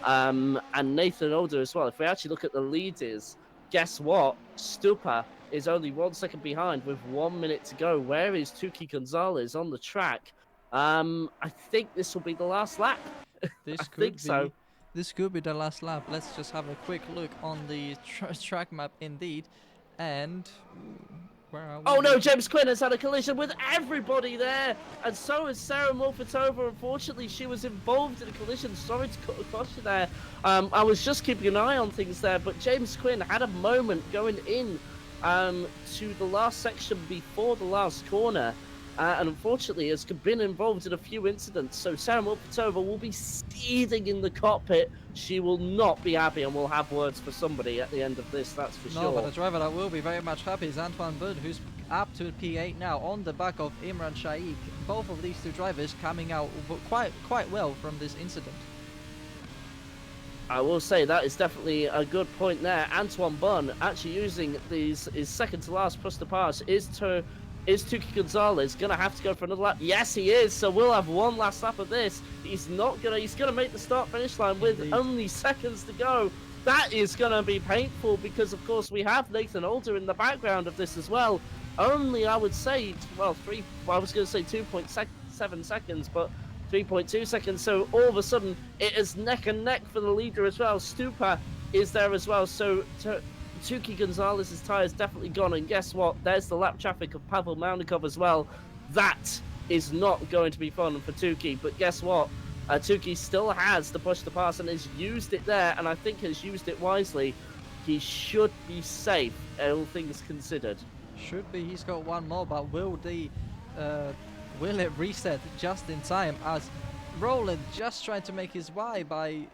and Nathan Older as well. If we actually look at the leaders, guess what? Stupa is only 1 second behind with 1 minute to go. Where is Tuki Gonzalez on the track? I think this will be the last lap. This could be the last lap. Let's just have a quick look on the track map indeed. And where are we? Oh no, James Quinn has had a collision with everybody there, and so is Sarah Mulpitova. Unfortunately, she was involved in a collision. Sorry to cut across you there. I was just keeping an eye on things there, but James Quinn had a moment going in to the last section before the last corner. And unfortunately has been involved in a few incidents, so Sarah Mulpitova will be seething in the cockpit. She will not be happy, and will have words for somebody at the end of this, that's for sure. No, but the driver that will be very much happy is Antoine Bud, who's up to P8 now on the back of Imran Shaikh. Both of these two drivers coming out quite well from this incident. I will say that is definitely a good point there. Antoine Bun actually using his second to last push to pass Is Tuki Gonzalez gonna have to go for another lap? Yes, he is. So we'll have 1 last lap of this. He's gonna make the start-finish line with only seconds to go. That is gonna be painful because, of course, we have Nathan Older in the background of this as well. Only, I would say, well, I was gonna say 2.7 seconds, but 3.2 seconds. So all of a sudden, it is neck and neck for the leader as well. Stupa is there as well. So Tuki Gonzalez's tyre is definitely gone, and guess what? There's the lap traffic of Pavel Malnikov as well. That is not going to be fun for Tuki, but guess what? Tuki still has the push to pass and has used it there, and I think has used it wisely. He should be safe, all things considered. Should be. He's got 1 more, but will it reset just in time as Roland just trying to make his way by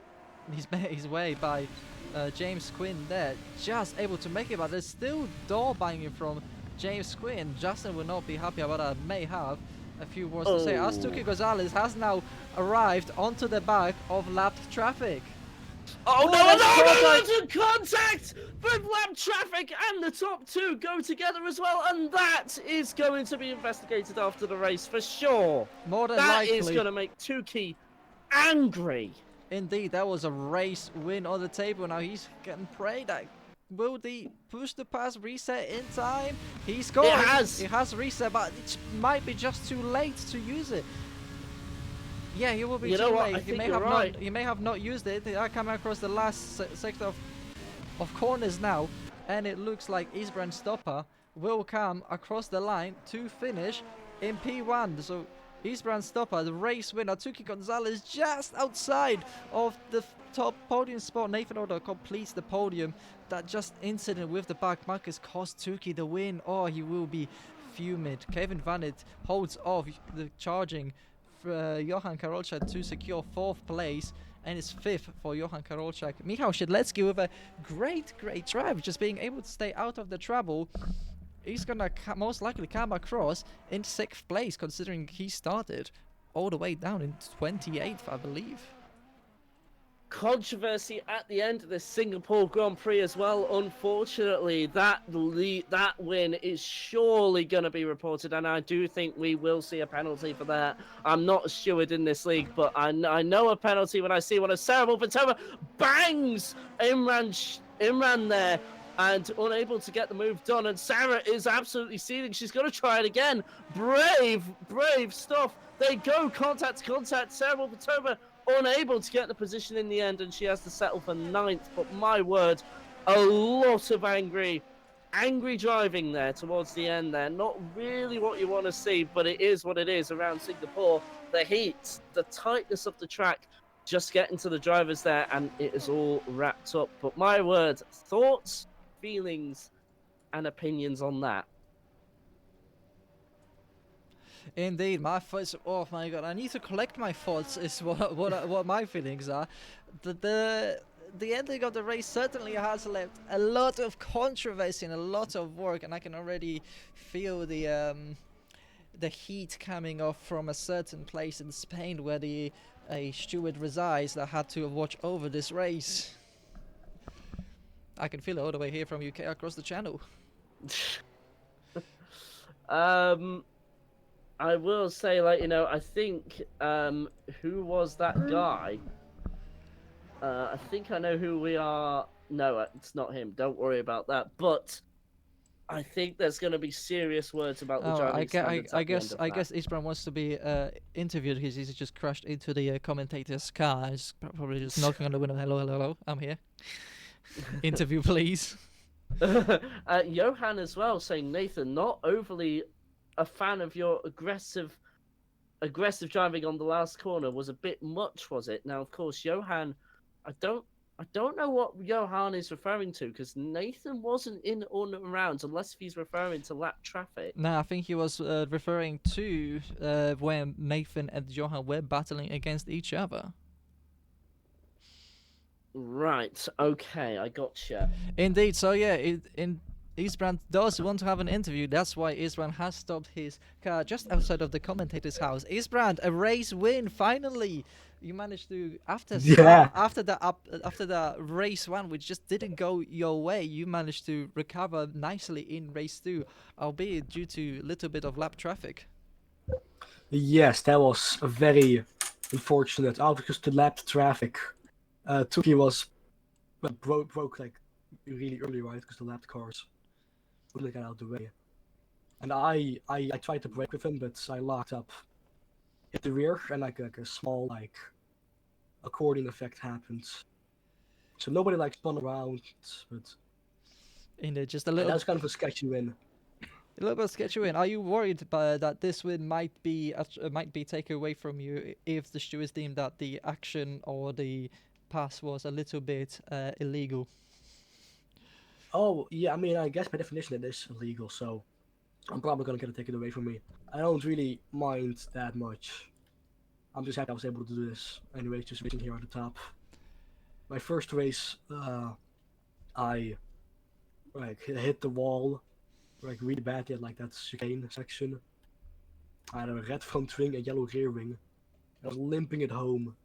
James Quinn there, just able to make it, but there's still door banging from James Quinn. Justin will not be happy about that, may have a few words to say, as Tuki Gonzalez has now arrived onto the back of lapped traffic. Oh no, contact! Both lap traffic and the top 2 go together as well, and that is going to be investigated after the race for sure. More than likely. That is going to make Tuki angry. Indeed, that was a race win on the table. Now he's getting prayed at. Will the push the pass reset in time? He's going. It has reset, but it might be just too late to use it. Yeah, he will be too late. He may have not used it. They are coming across the last sector of corners now, and it looks like Isbran Stopper will come across the line to finish in P1. So Eastbrand stopper, the race winner, Tuki Gonzalez, just outside of the top podium spot. Nathan Oda completes the podium. That just incident with the back markers cost Tuki the win. Oh, he will be fuming. Kevin Vanet holds off the charging for Johan Karolczak to secure 4th place. And it's 5th for Johan Karolczak. Michał Siedlecki with a great drive, just being able to stay out of the trouble. He's gonna most likely come across in 6th place, considering he started all the way down in 28th, I believe. Controversy at the end of the Singapore Grand Prix as well. Unfortunately, that win is surely going to be reported, and I do think we will see a penalty for that. I'm not a steward in this league, but I know a penalty when I see one. A Sarah Patova bangs Imran there, and unable to get the move done. And Sarah is absolutely seething. She's going to try it again. Brave stuff. They go contact. Sarah Patova unable to get the position in the end, and she has to settle for 9th. But my word, a lot of angry driving there towards the end there. Not really what you want to see, but it is what it is around Singapore. The heat, the tightness of the track, just getting to the drivers there, and it is all wrapped up. But my word, thoughts, feelings, and opinions on that? Indeed, my thoughts. Oh my god, I need to collect my thoughts. Is what my feelings are. The ending of the race certainly has left a lot of controversy and a lot of work, and I can already feel the heat coming off from a certain place in Spain where a steward resides that had to watch over this race. I can feel it all the way here from UK across the channel. I will say, like, you know, I think, who was that guy? I think I know who we are. No, it's not him. Don't worry about that. But I think there's going to be serious words about the driving standards. I guess Isbran wants to be interviewed because he's just crashed into the commentator's car. He's probably just knocking on the window. Hello, I'm here. Interview, please. Johan as well saying, Nathan, not overly a fan of your aggressive driving on the last corner. Was a bit much, was it? Now, of course, Johan, I don't know what Johan is referring to, because Nathan wasn't in on around, unless if he's referring to lap traffic. No, I think he was referring to when Nathan and Johan were battling against each other. Right, okay, I gotcha. Indeed, so yeah, Isbrand does want to have an interview. That's why Isbrand has stopped his car just outside of the commentator's house. Isbrand, a race win, finally! You managed to, after the race 1, which just didn't go your way, you managed to recover nicely in race 2, albeit due to a little bit of lap traffic. Yes, that was a very unfortunate. Because the lap traffic, Tuki was broke like really early, right? Because the lap cars would get out of the way, and I tried to brake with him, but I locked up at the rear, and like a small accordion effect happened. So nobody spun around, but Indeed, just a little. That's kind of a sketchy win. A little bit sketchy win. Are you worried that this win might be taken away from you if the stewards deemed that the action or the pass was a little bit illegal? Oh, yeah, I mean, I guess by definition it is illegal, so I'm probably going to get it taken away from me. I don't really mind that much. I'm just happy I was able to do this. Anyway, just racing here at the top. My first race, I hit the wall really badly at that chicane section. I had a red front wing, a yellow rear wing. I was limping it home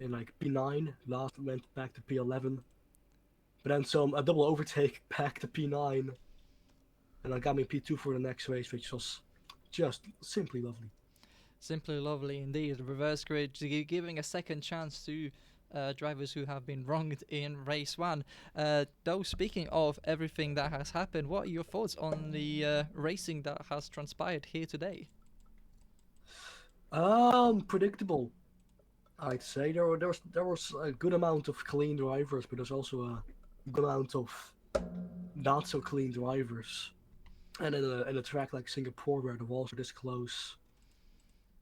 in P9, last went back to P11. But then a double overtake back to P9, and that got me P2 for the next race, which was just simply lovely. Simply lovely indeed. Reverse grid, giving a second chance to drivers who have been wronged in race 1. Though, speaking of everything that has happened, what are your thoughts on the racing that has transpired here today? Predictable. I'd say there was a good amount of clean drivers, but there's also a good amount of not so clean drivers. And in a track like Singapore where the walls are this close,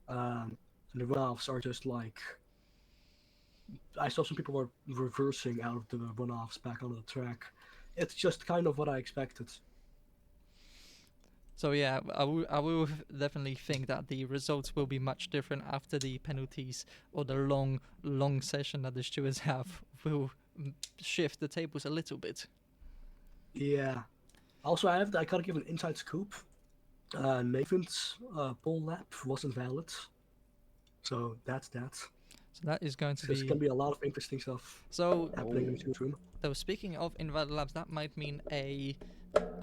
and the runoffs are just like I saw some people were reversing out of the runoffs back onto the track. It's just kind of what I expected. So yeah, I will definitely think that the results will be much different after the penalties or the long session that the stewards have will shift the tables a little bit. Yeah. Also, I gotta give an inside scoop. Nathan's pole lap wasn't valid, so that's that. So that is going to So there's be gonna be a lot of interesting stuff so. happening in the stewards room. Though speaking of invalid laps, that might mean a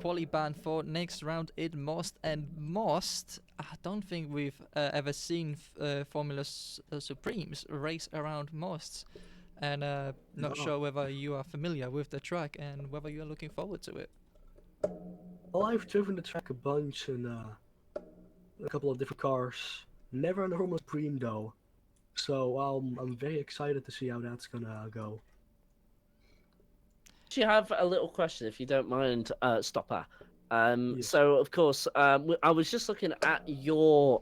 quali ban for next round in Most, and Most, I don't think we've ever seen Formula Supremes race around Most, and not No. sure whether you are familiar with the track and whether you are looking forward to it. Well, I've driven the track a bunch in a couple of different cars. Never in a Formula Supreme though, so I'm very excited to see how that's gonna go. Actually have a little question, if you don't mind, Stopper. Yes. So, of course, I was just looking at your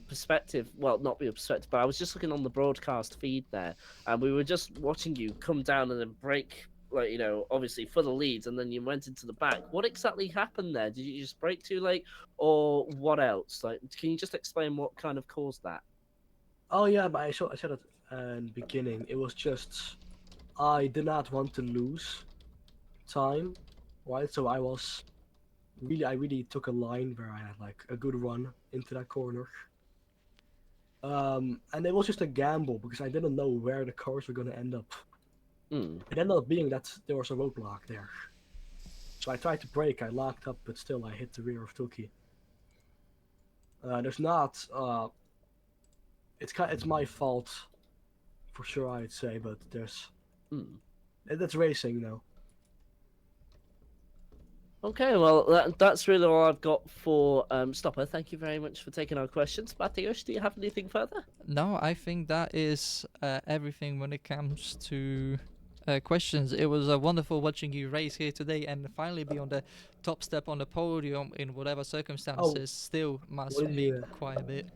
perspective. Well, not your perspective, but I was just looking on the broadcast feed there, and we were just watching you come down and then break, like, obviously for the leads, and then you went into the back. What exactly happened there? Did you just brake too late, or what else? Like, can you just explain what kind of caused that? Oh yeah, but I said it in the beginning. It was just I did not want to lose time, right? So I really took a line where I had like a good run into that corner. And it was just a gamble because I didn't know where the cars were gonna end up. Hmm. It ended up being that there was a roadblock there. So I tried to brake, I locked up, but still I hit the rear of Tuki. There's not it's my fault for sure I'd say, but Hmm. that's racing, you know. Okay, well, that's really all I've got for Stopper. Thank you very much for taking our questions. Mateusz, do you have anything further? No, I think that is everything when it comes to questions. It was wonderful watching you race here today and finally be on the top step on the podium in whatever Oh, circumstances. Still what must did mean you quite a bit.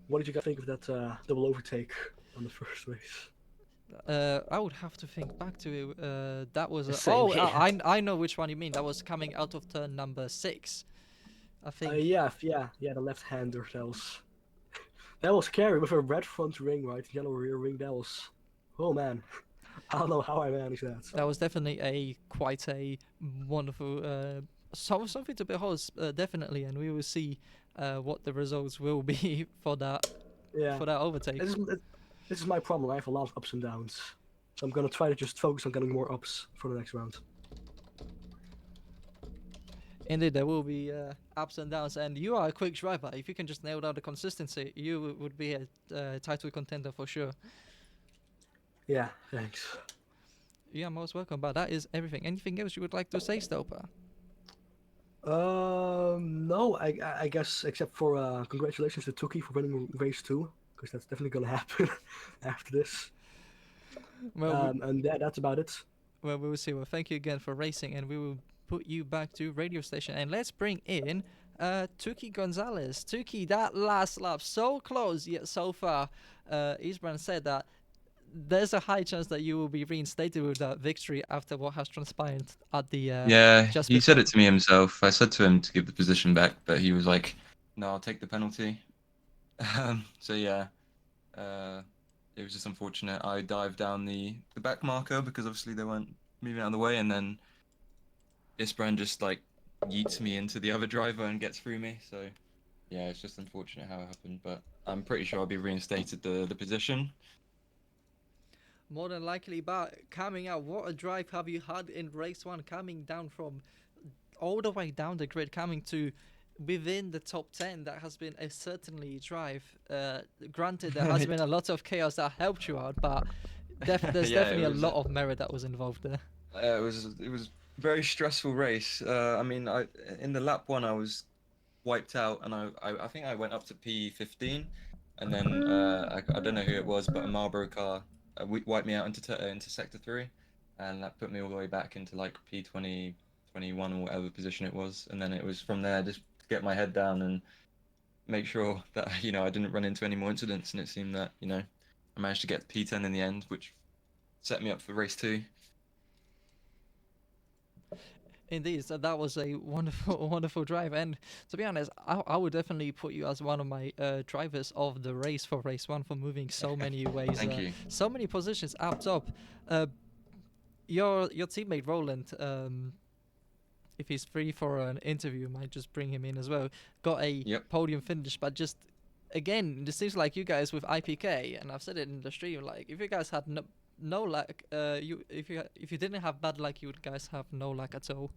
what did you guys think of that double overtake on the first race? I would have to think back to it. That was Same here. I know which one you mean. That was coming out of turn number 6. I think. Yeah, the left-hander. That was scary with a red front ring, right, yellow rear ring. Oh man, I don't know how I managed that. That was definitely a quite a wonderful something to behold, definitely, and we will see what the results will be Yeah, for that overtake. this is my problem. I have a lot of ups and downs, so I'm gonna try to just focus on getting more ups for the next round. Indeed, there will be ups and downs, and you are a quick driver. If you can just nail down the consistency, you would be a title contender for sure. Yeah, thanks. You are most welcome. But that is everything. Anything else you would like to say, Stopa? No, I guess except for congratulations to Tuki for winning race 2, because that's definitely gonna happen after this. Well, And yeah, that's about it. well, we will see. Well, thank you again for racing, and we will put you back to radio station. And let's bring in Tuki Gonzalez. Tuki, that last lap, so close yet so far. Isbrand said that there's a high chance that you will be reinstated with that victory after what has transpired at the Yeah, just he said before. it to me himself. I said to him to give the position back, but he was like, "No, I'll take the penalty." So yeah, it was just unfortunate. I dived down the back marker because obviously they weren't moving out of the way, and then Isbrand just like yeets me into the other driver and gets through me. So yeah, it's just unfortunate how it happened, but I'm pretty sure I'll be reinstated the position. More than likely, but coming out, what a drive have you had in race 1, coming down from all the way down the grid, coming to within the top 10. That has been a certainly drive. Granted, there has been a lot of chaos that helped you out, but there's Yeah, definitely a lot of merit that was involved there. it was very stressful race. I mean, in the lap 1 I was wiped out, and I think I went up to P15, and then I don't know who it was, but a Marlboro car wiped me out into sector 3, and that put me all the way back into like P23 21 or whatever position it was, and then it was from there just to get my head down and make sure that I didn't run into any more incidents. And it seemed that I managed to get P10 in the end, which set me up for race 2. Indeed, so that was a wonderful, wonderful drive. And to be honest, I would definitely put you as one of my drivers of the race for race 1 for moving so many ways, Thank you. so many positions up top. Your teammate Roland, if he's free for an interview, might just bring him in as well. Got a podium finish, but just again, it seems like you guys with IPK, and I've said it in the stream, like if you guys had no luck, if you didn't have bad luck, you would guys have no luck at all.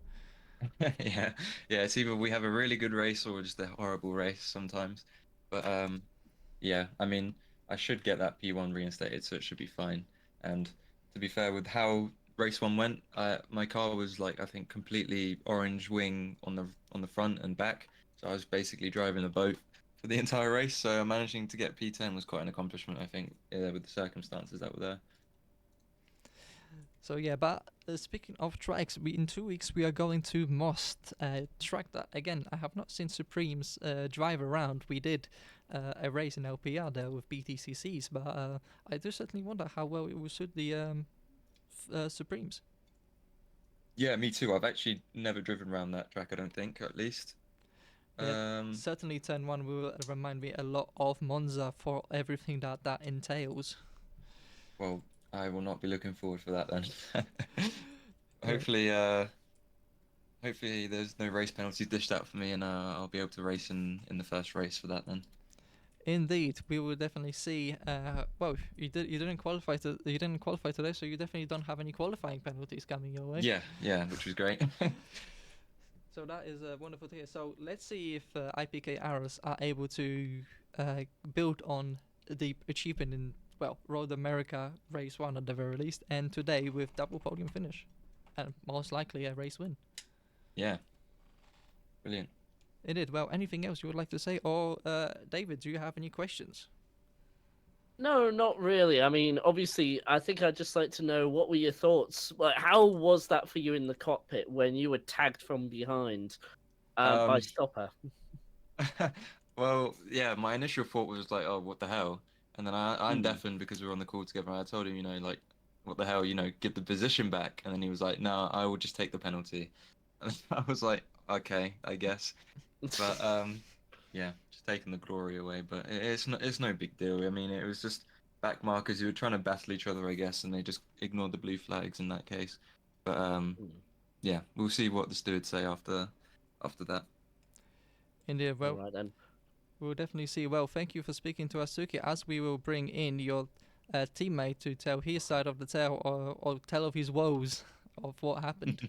Yeah, it's either we have a really good race or just a horrible race sometimes. But yeah, I mean, I should get that P1 reinstated, so it should be fine. And to be fair, with how race 1 went, my car was like, I think, completely orange wing on the front and back, so I was basically driving a boat for the entire race. So managing to get P10 was quite an accomplishment, I think, with the circumstances that were there. So yeah, but speaking of tracks, in 2 weeks we are going to Most, a track that again I have not seen Supremes drive around. We did a race in LPR there with BTCCs, but I do certainly wonder how well it will suit the Supremes. Yeah, me too. I've actually never driven around that track, I don't think, at least. Yeah, certainly turn 1 will remind me a lot of Monza for everything that entails. Well, I will not be looking forward for that then. Hopefully, hopefully there's no race penalties dished out for me, and I'll be able to race in the first race for that then. Indeed, we will definitely see. Well, you didn't qualify today, so you definitely don't have any qualifying penalties coming your way. Yeah, which was great. So that is wonderful to hear. So let's see if IPK Arrows are able to build on the achievement in Road America race 1 at the very least, and today with double podium finish, and most likely a race win. Yeah, brilliant. Indeed. Well, anything else you would like to say, or David, do you have any questions? No, not really. I mean, obviously, I think I'd just like to know, what were your thoughts? Like, how was that for you in the cockpit when you were tagged from behind by Stopper? Well, yeah, my initial thought was like, oh, what the hell? And then I'm deafened because we were on the call together. And I told him, like, what the hell, get the position back. And then he was like, no, I will just take the penalty. And I was like, okay, I guess. But yeah, just taking the glory away. But it's no big deal. I mean, it was just back markers who were trying to battle each other, I guess, and they just ignored the blue flags in that case. But yeah, we'll see what the stewards say after that. Indeed. Well, All right, then. we'll definitely see. Well, thank you for speaking to us, Suki, as we will bring in your teammate to tell his side of the tale, or tell of his woes of what happened.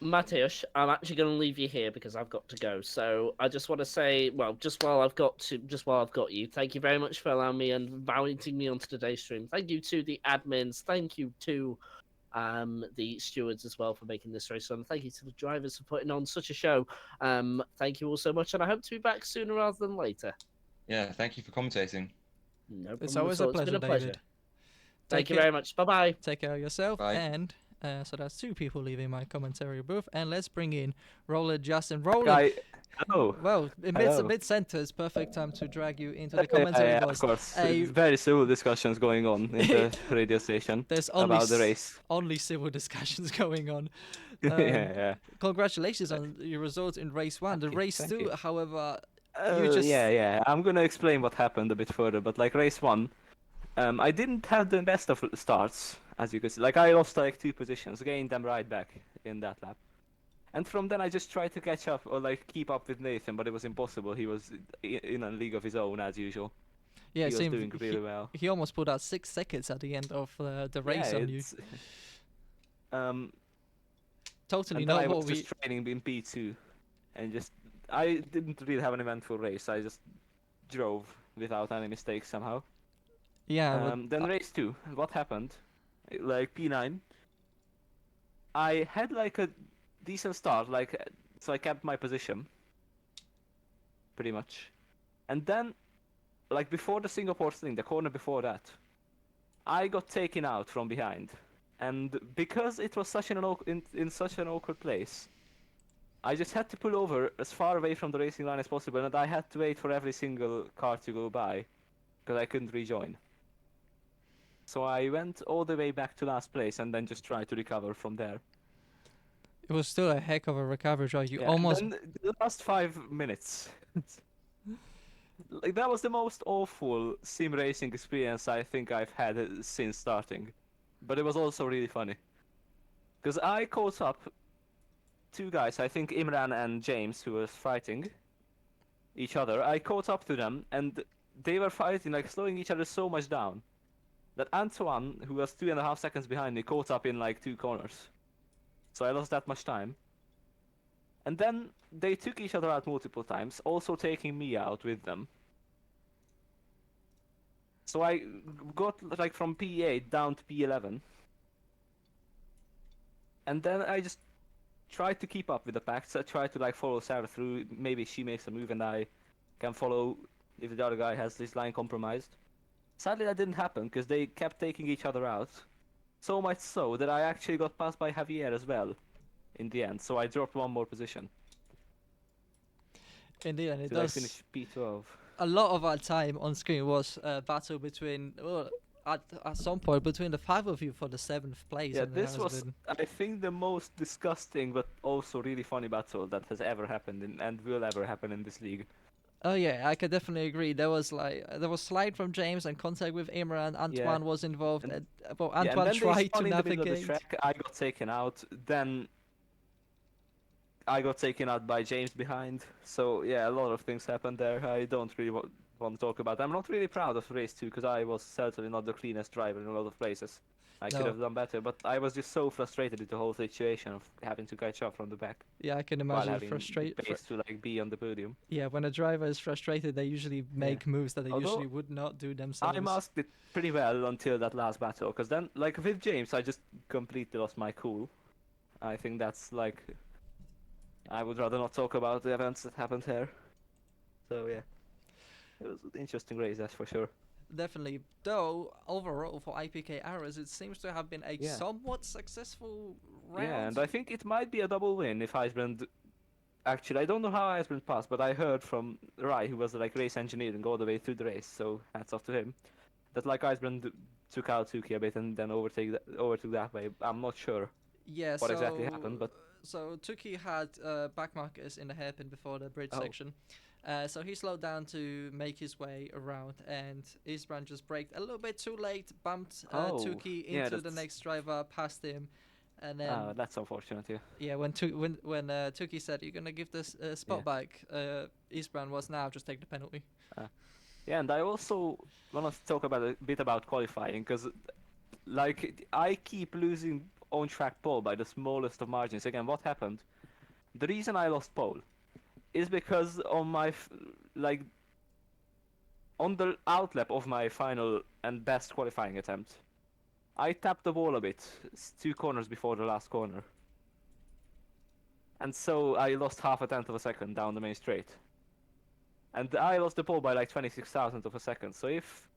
Mateusz, I'm actually going to leave you here because I've got to go. So I just want to say, well, just while I've got you, thank you very much for allowing me and inviting me onto today's stream. Thank you to the admins. Thank you to the stewards as well for making this race fun. Thank you to the drivers for putting on such a show. Thank you all so much, and I hope to be back sooner rather than later. Yeah, thank you for commentating. No problem. It's always a pleasure, It's been a pleasure. David. Thank you very much. Bye-bye. Take care of yourself. Bye. And so that's 2 people leaving my commentary booth, and let's bring in Roland Justin. Roland. Oh, Well, mid-center is perfect time to drag you into the commentary of box. course. Very civil discussions going on in the radio station There's only about the race. only civil discussions going on. Yeah. Congratulations on your results in race 1. The race thank 2, you. however, Yeah. I'm gonna explain what happened a bit further, but like race 1, I didn't have the best of starts, as you could see. Like I lost like 2 positions, gained them right back in that lap. And from then I just tried to catch up or like keep up with Nathan, but it was impossible. He was in a league of his own as usual. yeah, He was same, doing really well. he almost put out 6 seconds at the end of the race on you. Totally And then not I what was we... just training in P2, and I didn't really have an eventful race. I just drove without any mistakes somehow. Yeah, Then race 2, what happened? Like P9, I had like a decent start, so I kept my position, pretty much. And then, like before the Singapore thing, the corner before that, I got taken out from behind. And because it was such in such an awkward place, I just had to pull over as far away from the racing line as possible, and I had to wait for every single car to go by, because I couldn't rejoin. So I went all the way back to last place, and then just tried to recover from there. It was still a heck of a recovery drive. You Yeah, almost. and then the last 5 minutes. Like, that was the most awful sim racing experience I think I've had since starting. But it was also really funny. Because I caught up 2 guys, I think Imran and James, who was fighting each other. I caught up to them, and they were fighting, like slowing each other so much down that Antoine, who was 2.5 seconds behind me, caught up in like 2 corners. So I lost that much time. And then they took each other out multiple times, also taking me out with them. So I got like from P8 down to P11. And then I just tried to keep up with the pack, so I tried to like follow Sarah through. Maybe she makes a move and I can follow if the other guy has this line compromised. Sadly that didn't happen because they kept taking each other out. So much so that I actually got passed by Javier as well in the end, so I dropped 1 more position. Indeed, and it Till I does. finished P12. A lot of our time on screen was a battle between, well, at some point between the 5 of you for the 7th place. Yeah, and it this has was, been- I think, the most disgusting but also really funny battle that has ever happened and will ever happen in this league. Oh yeah, I can definitely agree. There was slide from James and contact with Imran. Antoine was involved, And- and well, Yeah, and Antoine then they tried to spun in the middle of the navigate. track. I got taken out. Then I got taken out by James behind. So yeah, a lot of things happened there. I don't really want to talk about. I'm not really proud of race 2 because I was certainly not the cleanest driver in a lot of places. I could No. have done better, but I was just so frustrated with the whole situation of having to catch up from the back Yeah, I can while imagine having the pace to like be on the podium. Yeah, when a driver is frustrated, they usually make moves that they Although usually would not do themselves. I masked it pretty well until that last battle, because then, like with James, I just completely lost my cool. I think that's like, I would rather not talk about the events that happened here. So yeah, it was an interesting race, that's for sure. Definitely. Though, overall, for IPK Arrows, it seems to have been a Yeah. somewhat successful round. Yeah, and I think it might be a double win if Icebrand. Actually, I don't know how Icebrand passed, but I heard from Rai, who was like race engineering all the way through the race, so hats off to him, that like Icebrand took out Tuki a bit and then overtook that way. I'm not sure Yeah, what exactly happened, but So Tuki had back markers in the hairpin before the bridge Oh. section. So he slowed down to make his way around, and Isbrand just braked a little bit too late, bumped Oh, Tuki yeah, into the that's- next driver, past him, and then that's unfortunate. Yeah. yeah, when Tuki said you're gonna give this spot Yeah. back, Isbrand was now just take the penalty. Yeah, and I also want to talk about a bit about qualifying because, like, I keep losing on track pole by the smallest of margins. Again, what happened? The reason I lost pole is because on my on the outlap of my final and best qualifying attempt, I tapped the ball a bit, 2 corners before the last corner, and so I lost 0.5 of a second down the main straight. And I lost the pole by like 26,000 of a second. So if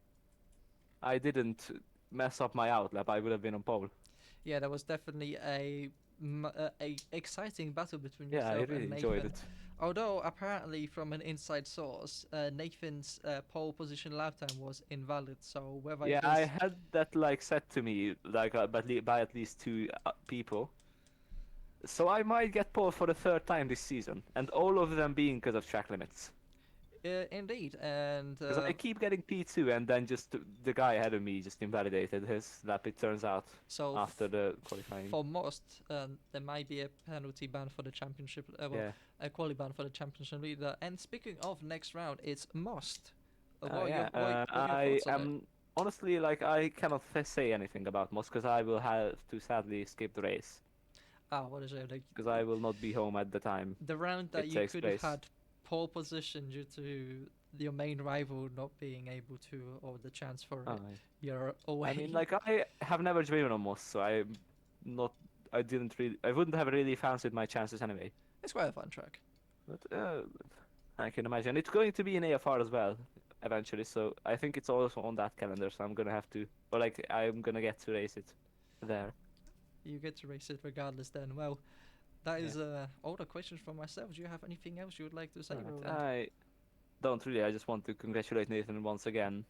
I didn't mess up my outlap, I would have been on pole. Yeah, that was definitely a exciting battle between Yeah, I yourself really and enjoyed Nathan. it. Although apparently from an inside source, Nathan's pole position lap time was invalid. So whether Yeah, it I was had that like said to me like by at least 2 people. So I might get pole for the 3rd time this season, and all of them being because of track limits. indeed, and Because I keep getting P2, and then just the guy ahead of me just invalidated his lap. It turns out so after the qualifying. for most, there might be a penalty ban for the championship. Yeah. A quali ban for the championship leader. And speaking of next round, it's must. Yeah, what are your I thoughts on it? am honestly like I cannot say anything about Moss because I will have to sadly skip the race What is it? Like, because I will not be home at the time. the round that it you takes could place. have had pole position due to your main rival not being able to, or the chance for your away. I mean, like I have never driven on Moss, so I wouldn't have really fancied my chances anyway. It's quite a fun track. But I can imagine it's going to be in AFR as well eventually, so I think it's also on that calendar. So I'm gonna have to, or like I'm gonna get to race it there. You get to race it regardless then. Well, That is all the questions from myself. Do you have anything else you would like to say, Alright, Roland? I don't really. I just want to congratulate Nathan once again,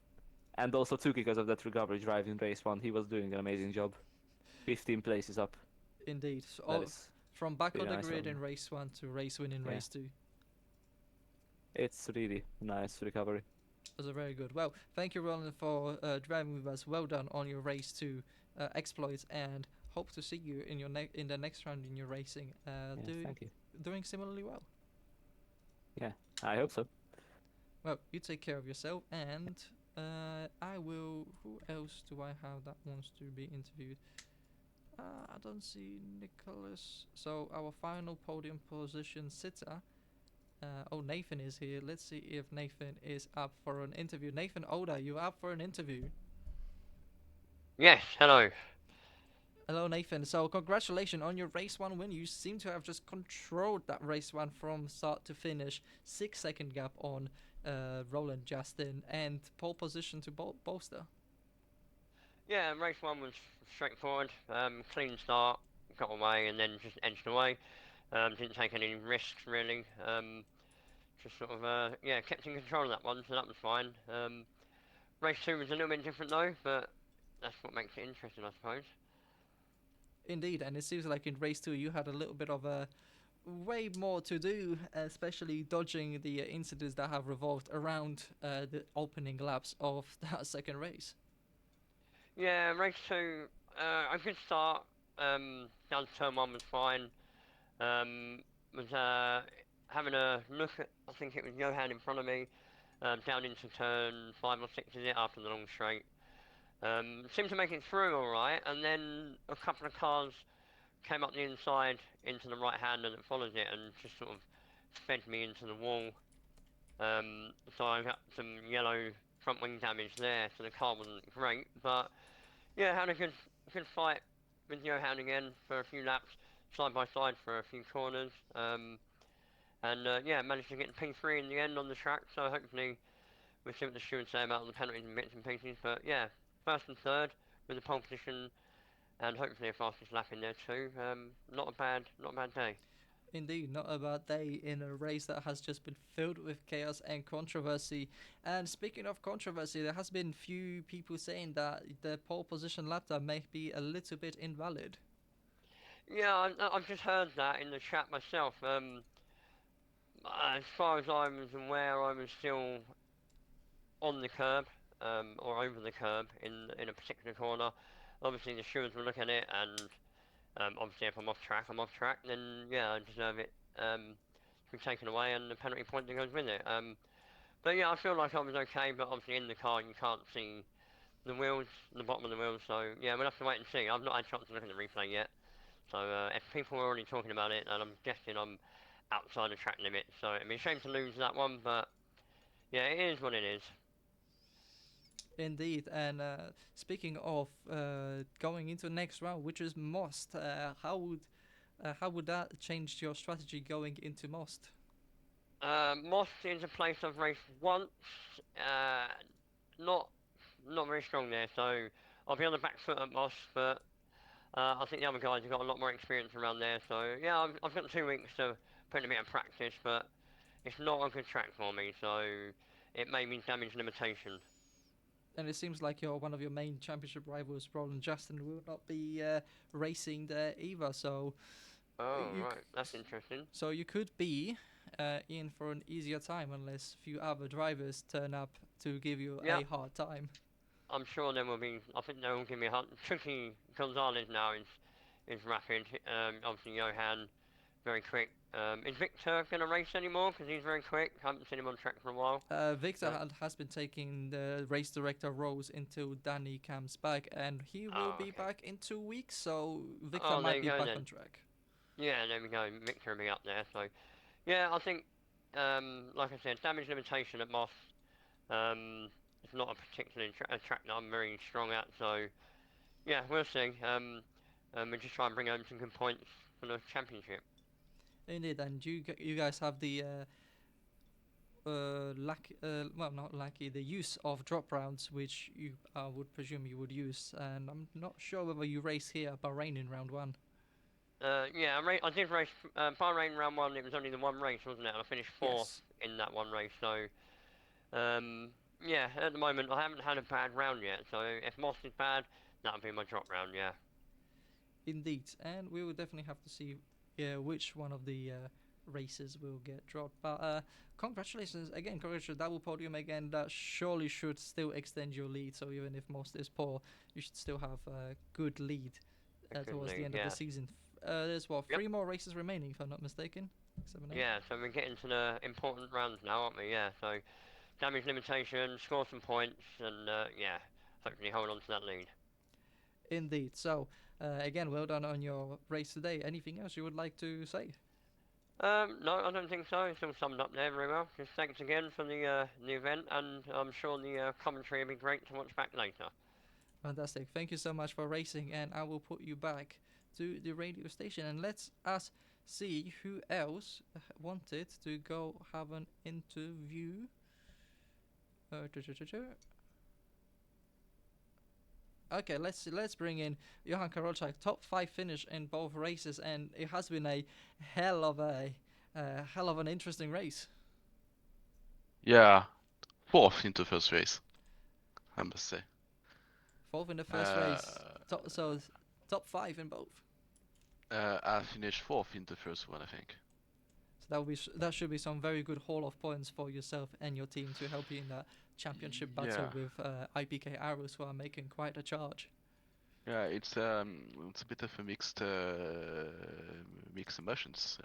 and also Tuki because of that recovery drive in race 1. He was doing an amazing job. 15 places up. Indeed. So, That is from back really on the nice grid of in him. race 1 to race win in Yeah. race 2. It's really nice recovery. Was a very good. Well, thank you, Roland, for driving with us. Well done on your race 2 exploits, and hope to see you in your in the next round in your racing. Yes, thank you. Doing similarly well. Yeah, I hope so. Well, you take care of yourself, and I will. Who else do I have that wants to be interviewed? I don't see Nicholas. So our final podium position sitter. Oh, Nathan is here. Let's see if Nathan is up for an interview. Nathan Oda, you up for an interview? Yes, hello. Hello, Nathan. So congratulations on your race 1 win. You seem to have just controlled that race 1 from start to finish. 6-second gap on Roland Justin and pole position to Bolster. Yeah, race 1 was straightforward. Clean start, got away, and then just edged away. Didn't take any risks really. Just sort of yeah, kept in control of that one, so that was fine. Race 2 was a little bit different though, but that's what makes it interesting, I suppose. Indeed, and it seems like in race 2 you had a little bit of a way more to do, especially dodging the incidents that have revolved around the opening laps of that second race. Yeah, race 2, a good start. Down to turn 1 was fine. Was having a look at, I think it was Johan in front of me, down into turn 5 or 6 is it, after the long straight. Seemed to make it through alright, and then a couple of cars came up the inside into the right hander that follows it and just sort of fed me into the wall. So I got some yellow front wing damage there, so the car wasn't great, but yeah, had a good fight with Johan again for a few laps, side by side for a few corners, and yeah, managed to get P3 in the end on the track, so hopefully we'll see what the stewards say about the penalties and bits and pieces, but yeah, first and third with the pole position and hopefully a fastest lap in there too. Not a bad day. Indeed, not a bad day in a race that has just been filled with chaos and controversy. And speaking of controversy, there has been few people saying that the pole position lap time may be a little bit invalid. Yeah, I've just heard that in the chat myself. As far as I was aware, I was still on the curb, or over the curb in a particular corner. Obviously, the stewards will look at it, and obviously, if I'm off track, then yeah, I deserve it to be taken away, and the penalty point that goes with it. But yeah, I feel like I was okay, but obviously in the car you can't see the wheels, the bottom of the wheels, so yeah, we'll have to wait and see. I've not had a chance to look at the replay yet, so if people are already talking about it, then I'm guessing I'm outside the track limit, so it'd be a shame to lose that one, but yeah, it is what it is. Indeed, and speaking of going into next round, which is Most, how would that change your strategy going into Most? Moss is a place I've raced once, not very strong there, so I'll be on the back foot at Moss, but I think the other guys have got a lot more experience around there, so yeah, I've got 2 weeks to put in a bit of practice, but it's not a good track for me, so it may be damage limitation. And it seems like one of your main championship rivals, Roland Justin, will not be racing there either. So, Oh, right, that's interesting. So you could be in for an easier time unless few other drivers turn up to give you a hard time. I'm sure there will be. I think they will give me a hard. Tricky Gonzalez now is rapid. Obviously Johan, very quick. Is Victor going to race anymore? Because he's very quick. I haven't seen him on track for a while. Victor has been taking the race director roles until Danny comes back, and he will be back in 2 weeks, so Victor might be back on track. Yeah, there we go. Victor will be up there. So, yeah, I think, like I said, damage limitation at Moss. It's not a particularly a track that I'm very strong at, so yeah, we'll see. We'll just try and bring home some good points for the championship. Indeed, and you guys have the the use of drop rounds, which you would presume you would use, and I'm not sure whether you race here at Bahrain in round 1. Yeah, I did race Bahrain round one. It was only the one race, wasn't it? And I finished fourth Yes. in that one race. So, yeah, at the moment I haven't had a bad round yet. So if Moss is bad, that'll be my drop round. Yeah. Indeed, and we will definitely have to see which one of the races will get dropped. But congratulations again, congratulations, double podium again. That surely should still extend your lead. So even if Most is poor, you should still have a good lead A good towards the lead, end of yeah. the season. There's what, Yep. 3 more races remaining, if I'm not mistaken. 7, 8. Yeah, so we're getting to the important rounds now, aren't we? Yeah, so damage limitation, score some points, and yeah, hopefully hold on to that lead. Indeed. So again, well done on your race today. Anything else you would like to say? No, I don't think so. It's all summed up there very well. Just thanks again for the event, and I'm sure the commentary will be great to watch back later. Fantastic. Thank you so much for racing, and I will put you back to the radio station, and let's us see who else wanted to go have an interview. Okay, let's bring in Johan Karolczak, top 5 finish in both races, and it has been a hell of an interesting race. Yeah, fourth into first race, I must say. 4th in the first race, top 5 in both. I finished fourth in the first one, I think. So that should be some very good haul of points for yourself and your team to help you in that championship battle Yeah. with IPK Arrows, who are making quite a charge. Yeah, it's a bit of a mixed emotions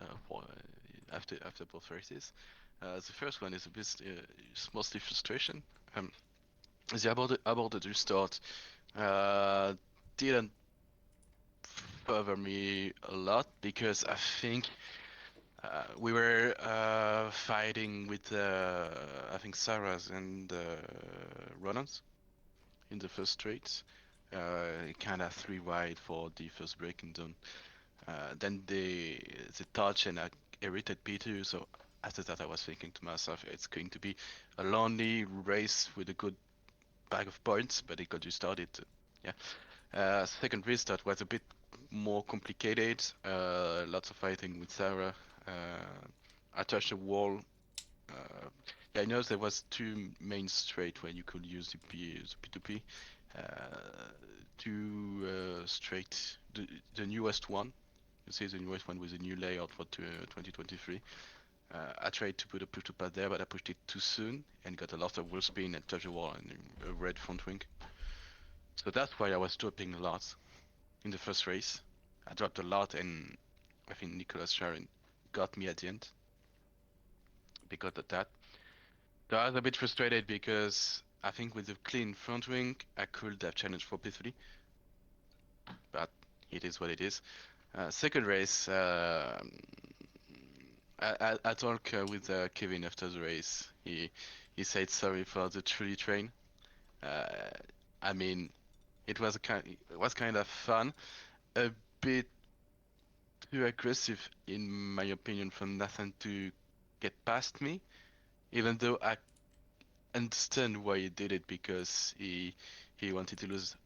after both races. The first one is a bit it's mostly frustration. The about the start didn't bother me a lot because I think we were fighting with I think Sarah's and Ronan's in the first straight. Kind of 3 wide for the first braking zone. Then the touch and irritated P2. So after that, I was thinking to myself, it's going to be a lonely race with a good bag of points, but it got you started. Yeah. Second restart was a bit more complicated. Lots of fighting with Sarah. I touched a wall. Yeah, I know there was 2 main straight where you could use the P2P. 2 straight, the newest one. You see the newest one with a new layout for 2023. I tried to put a push to pad there, but I pushed it too soon and got a lot of wheel spin and touched the wall and a red front wing. So that's why I was dropping a lot in the first race. I dropped a lot, and I think Nicholas Sharon got me at the end because of that. So I was a bit frustrated because I think with the clean front wing, I could have challenged for P3, but it is what it is. Second race, I talked with Kevin after the race. He said sorry for the trolley train. I mean, it was kind of fun, a bit too aggressive in my opinion for Nathan to get past me, even though I understand why he did it because he wanted to lose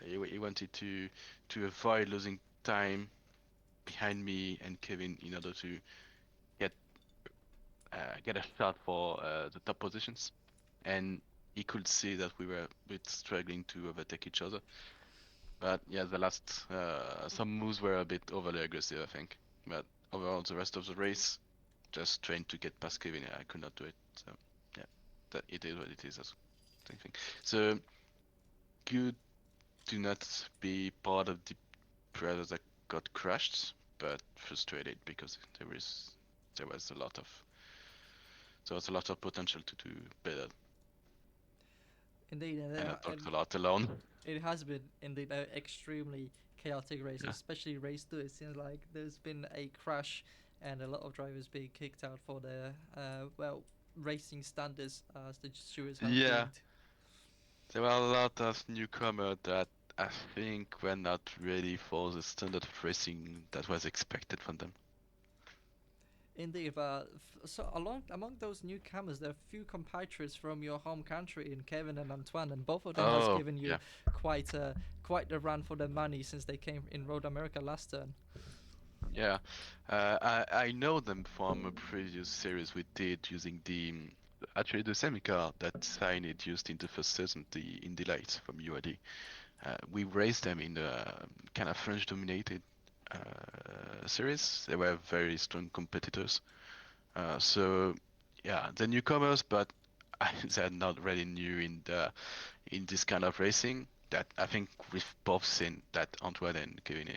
he wanted to avoid losing time behind me and Kevin in order to get a shot for the top positions, and he could see that we were a bit struggling to overtake each other. But yeah, the last some moves were a bit overly aggressive, I think. But overall, the rest of the race, just trying to get past Kevin, I could not do it. So yeah, that it is what it is. As same thing. So good to not be part of the drivers that got crashed, but frustrated because there was a lot of potential to do better, Indeed, and I talked a lot alone. it has been indeed an extremely chaotic race, Yeah. especially race 2. It seems like there's been a crash and a lot of drivers being kicked out for their racing standards, as the stewards have Yeah. deemed. There were a lot of newcomers that I think were not ready for the standard of racing that was expected from them. Indeed, but so among those newcomers, there are few compatriots from your home country in Kevin and Antoine, and both of them has Oh, given you yeah. quite a run for their money since they came in Road America last turn. Yeah, I know them from a previous series we did using actually the same car that Signed used in the first season, the Indy Lights from UAD. We raced them in a kind of French-dominated series. They were very strong competitors. So yeah, the newcomers, but they're not really new in this kind of racing. That I think we've both seen that Antoine and Kevin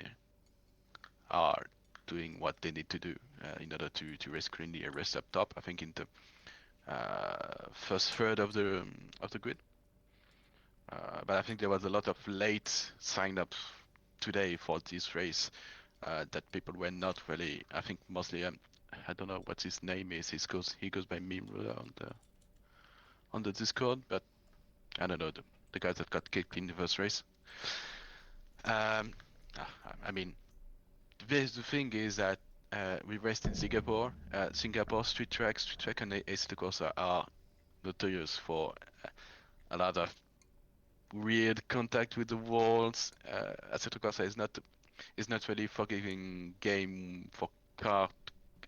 are doing what they need to do in order to race cleanly and race up top. I think in the first third of the grid. But I think there was a lot of late sign-ups today for this race that people were not really. I think mostly. I don't know what his name is. He goes by Mimra on the Discord, but I don't know the guys that got kicked in the first race. I mean, the thing is that we raced in Singapore. Singapore street track and Assetto Corsa are notorious for a lot of weird contact with the walls. Assetto Corsa is not really forgiving game for car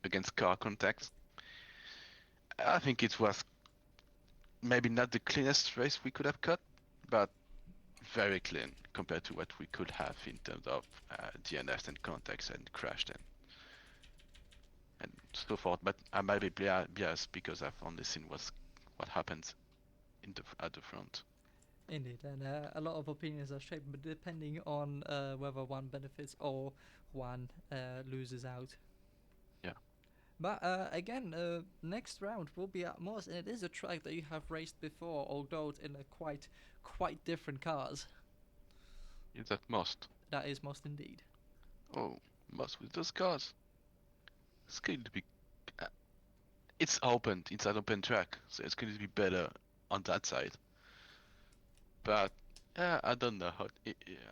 against car contacts. I think it was maybe not the cleanest race we could have cut, but very clean compared to what we could have in terms of DNS and contacts and crash and so forth. But I might be biased because I've only seen what happens at the front. Indeed, and a lot of opinions are shaped, but depending on whether one benefits or one loses out. Yeah. But again, next round will be at Moss, and it is a track that you have raced before, although in a quite different cars. Is that Most? That is Most indeed. Oh, Most with those cars. It's going to be. It's open. It's an open track, so it's going to be better on that side. But I don't know how.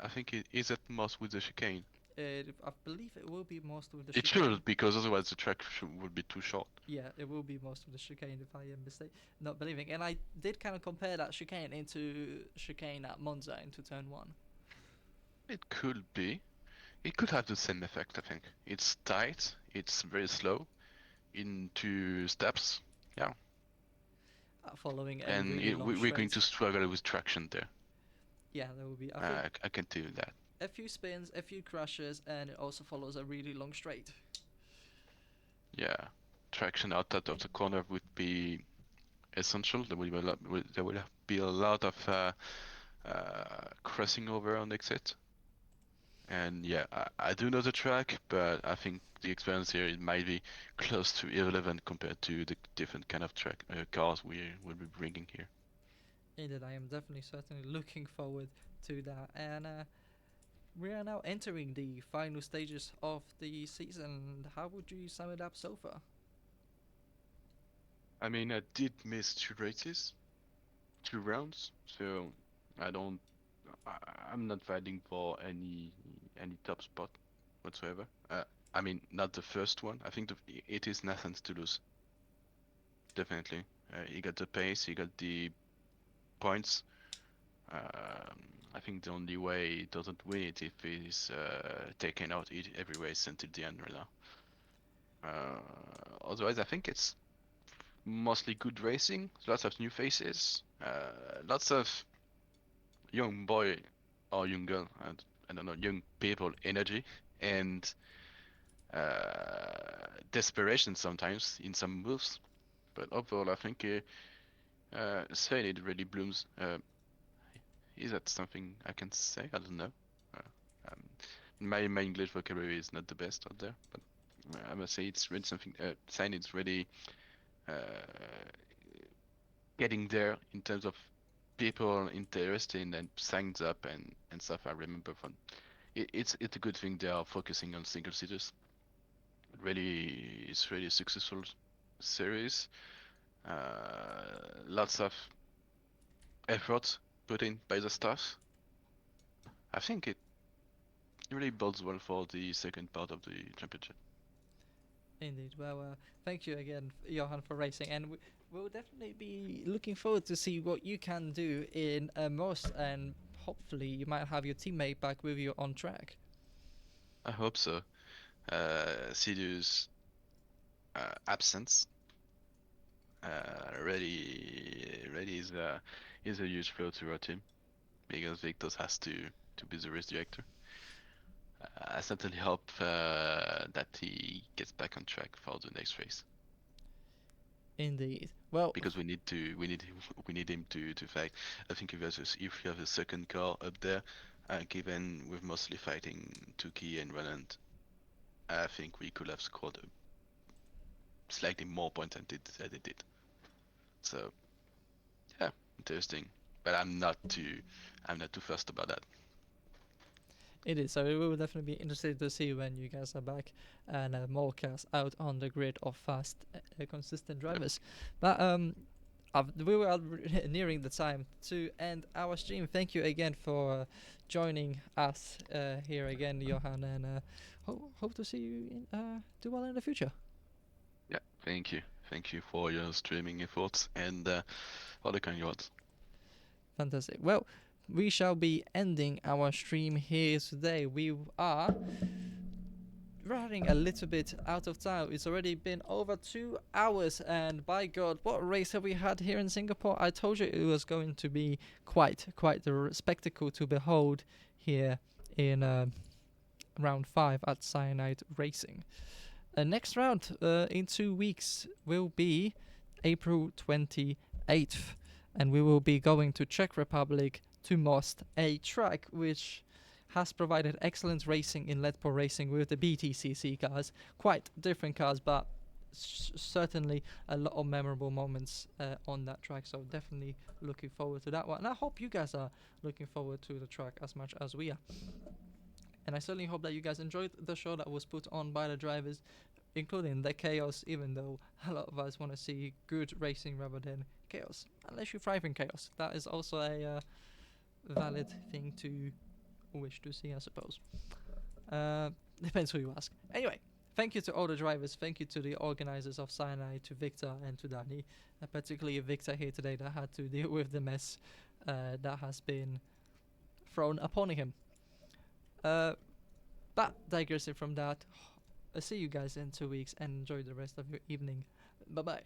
I think it is at Most with the chicane. I believe it will be Most with the It chicane. should, because otherwise the track would be too short. Yeah, it will be Most with the chicane if I am not believing. And I did kind of compare that chicane into chicane at Monza into turn 1. It could be. It could have the same effect, I think. It's tight, it's very slow, into steps, yeah. Following a And really long we're going straight. to struggle with traction there. Yeah, there will be. I can tell you that. A few spins, a few crashes, and it also follows a really long straight. Yeah, traction out of the corner would be essential. There will be a lot of crossing over on exit. And yeah, I do know the track, but I think the experience here it might be close to irrelevant compared to the different kind of track cars we will be bringing here. Indeed, I am definitely certainly looking forward to that. And we are now entering the final stages of the season. How would you sum it up so far? I mean, I did miss 2 rounds, so I'm not fighting for any top spot whatsoever. I mean, not the first one. I think it is Nathan's to lose. Definitely. He got the pace, he got the points. I think the only way he doesn't win it if he's taken out every race until the end right now. Otherwise, I think it's mostly good racing, lots of new faces, lots of young boy or young girl, I don't know, young people energy and desperation sometimes in some moves. But overall, I think Sainid really blooms. Is that something I can say? I don't know. My English vocabulary is not the best out there, but I must say it's really something. Sainid's really getting there in terms of people interested and signs up and stuff. I remember from it's a good thing they are focusing on single seaters. It's really a successful series. Lots of effort put in by the staff. I think it really bodes well for the second part of the championship. Indeed. Well, thank you again, Johan, for racing, and we'll definitely be looking forward to see what you can do in most, and hopefully you might have your teammate back with you on track. I hope so. Sidhu's absence really is a huge blow to our team because Victos has to be the race director. I certainly hope that he gets back on track for the next race Indeed. Well, because we need him to fight. I think if you have a second car up there, given we're mostly fighting Tuki and Roland, I think we could have scored slightly more points than they did. So yeah, interesting. But I'm not too fussed about that. it is. So we will definitely be interested to see when you guys are back and more cars out on the grid of fast, consistent drivers. But we were nearing the time to end our stream. Thank you again for joining us here again, Johan, and hope to see you do well in the future. Yeah, thank you for your streaming efforts and all the kind words. Fantastic. Well, we shall be ending our stream here today. We are running a little bit out of time. It's already been over 2 hours, and by God, what race have we had here in Singapore? I told you it was going to be quite the spectacle to behold here in round 5 at Cyanide Racing. Next round in 2 weeks will be April 28th, and we will be going to Czech Republic to Most, a track which has provided excellent racing in Letpo Racing with the BTCC cars. Quite different cars, but certainly a lot of memorable moments on that track. So definitely looking forward to that one. And I hope you guys are looking forward to the track as much as we are. And I certainly hope that you guys enjoyed the show that was put on by the drivers, including the chaos, even though a lot of us want to see good racing rather than chaos. Unless you thrive in chaos. That is also a valid thing to wish to see, I suppose. Depends who you ask. Anyway, thank you to all the drivers. Thank you to the organizers of Cyanide, to Victor and to Danny. Particularly Victor here today that had to deal with the mess that has been thrown upon him. But digressing from that, I'll see you guys in 2 weeks and enjoy the rest of your evening. Bye bye.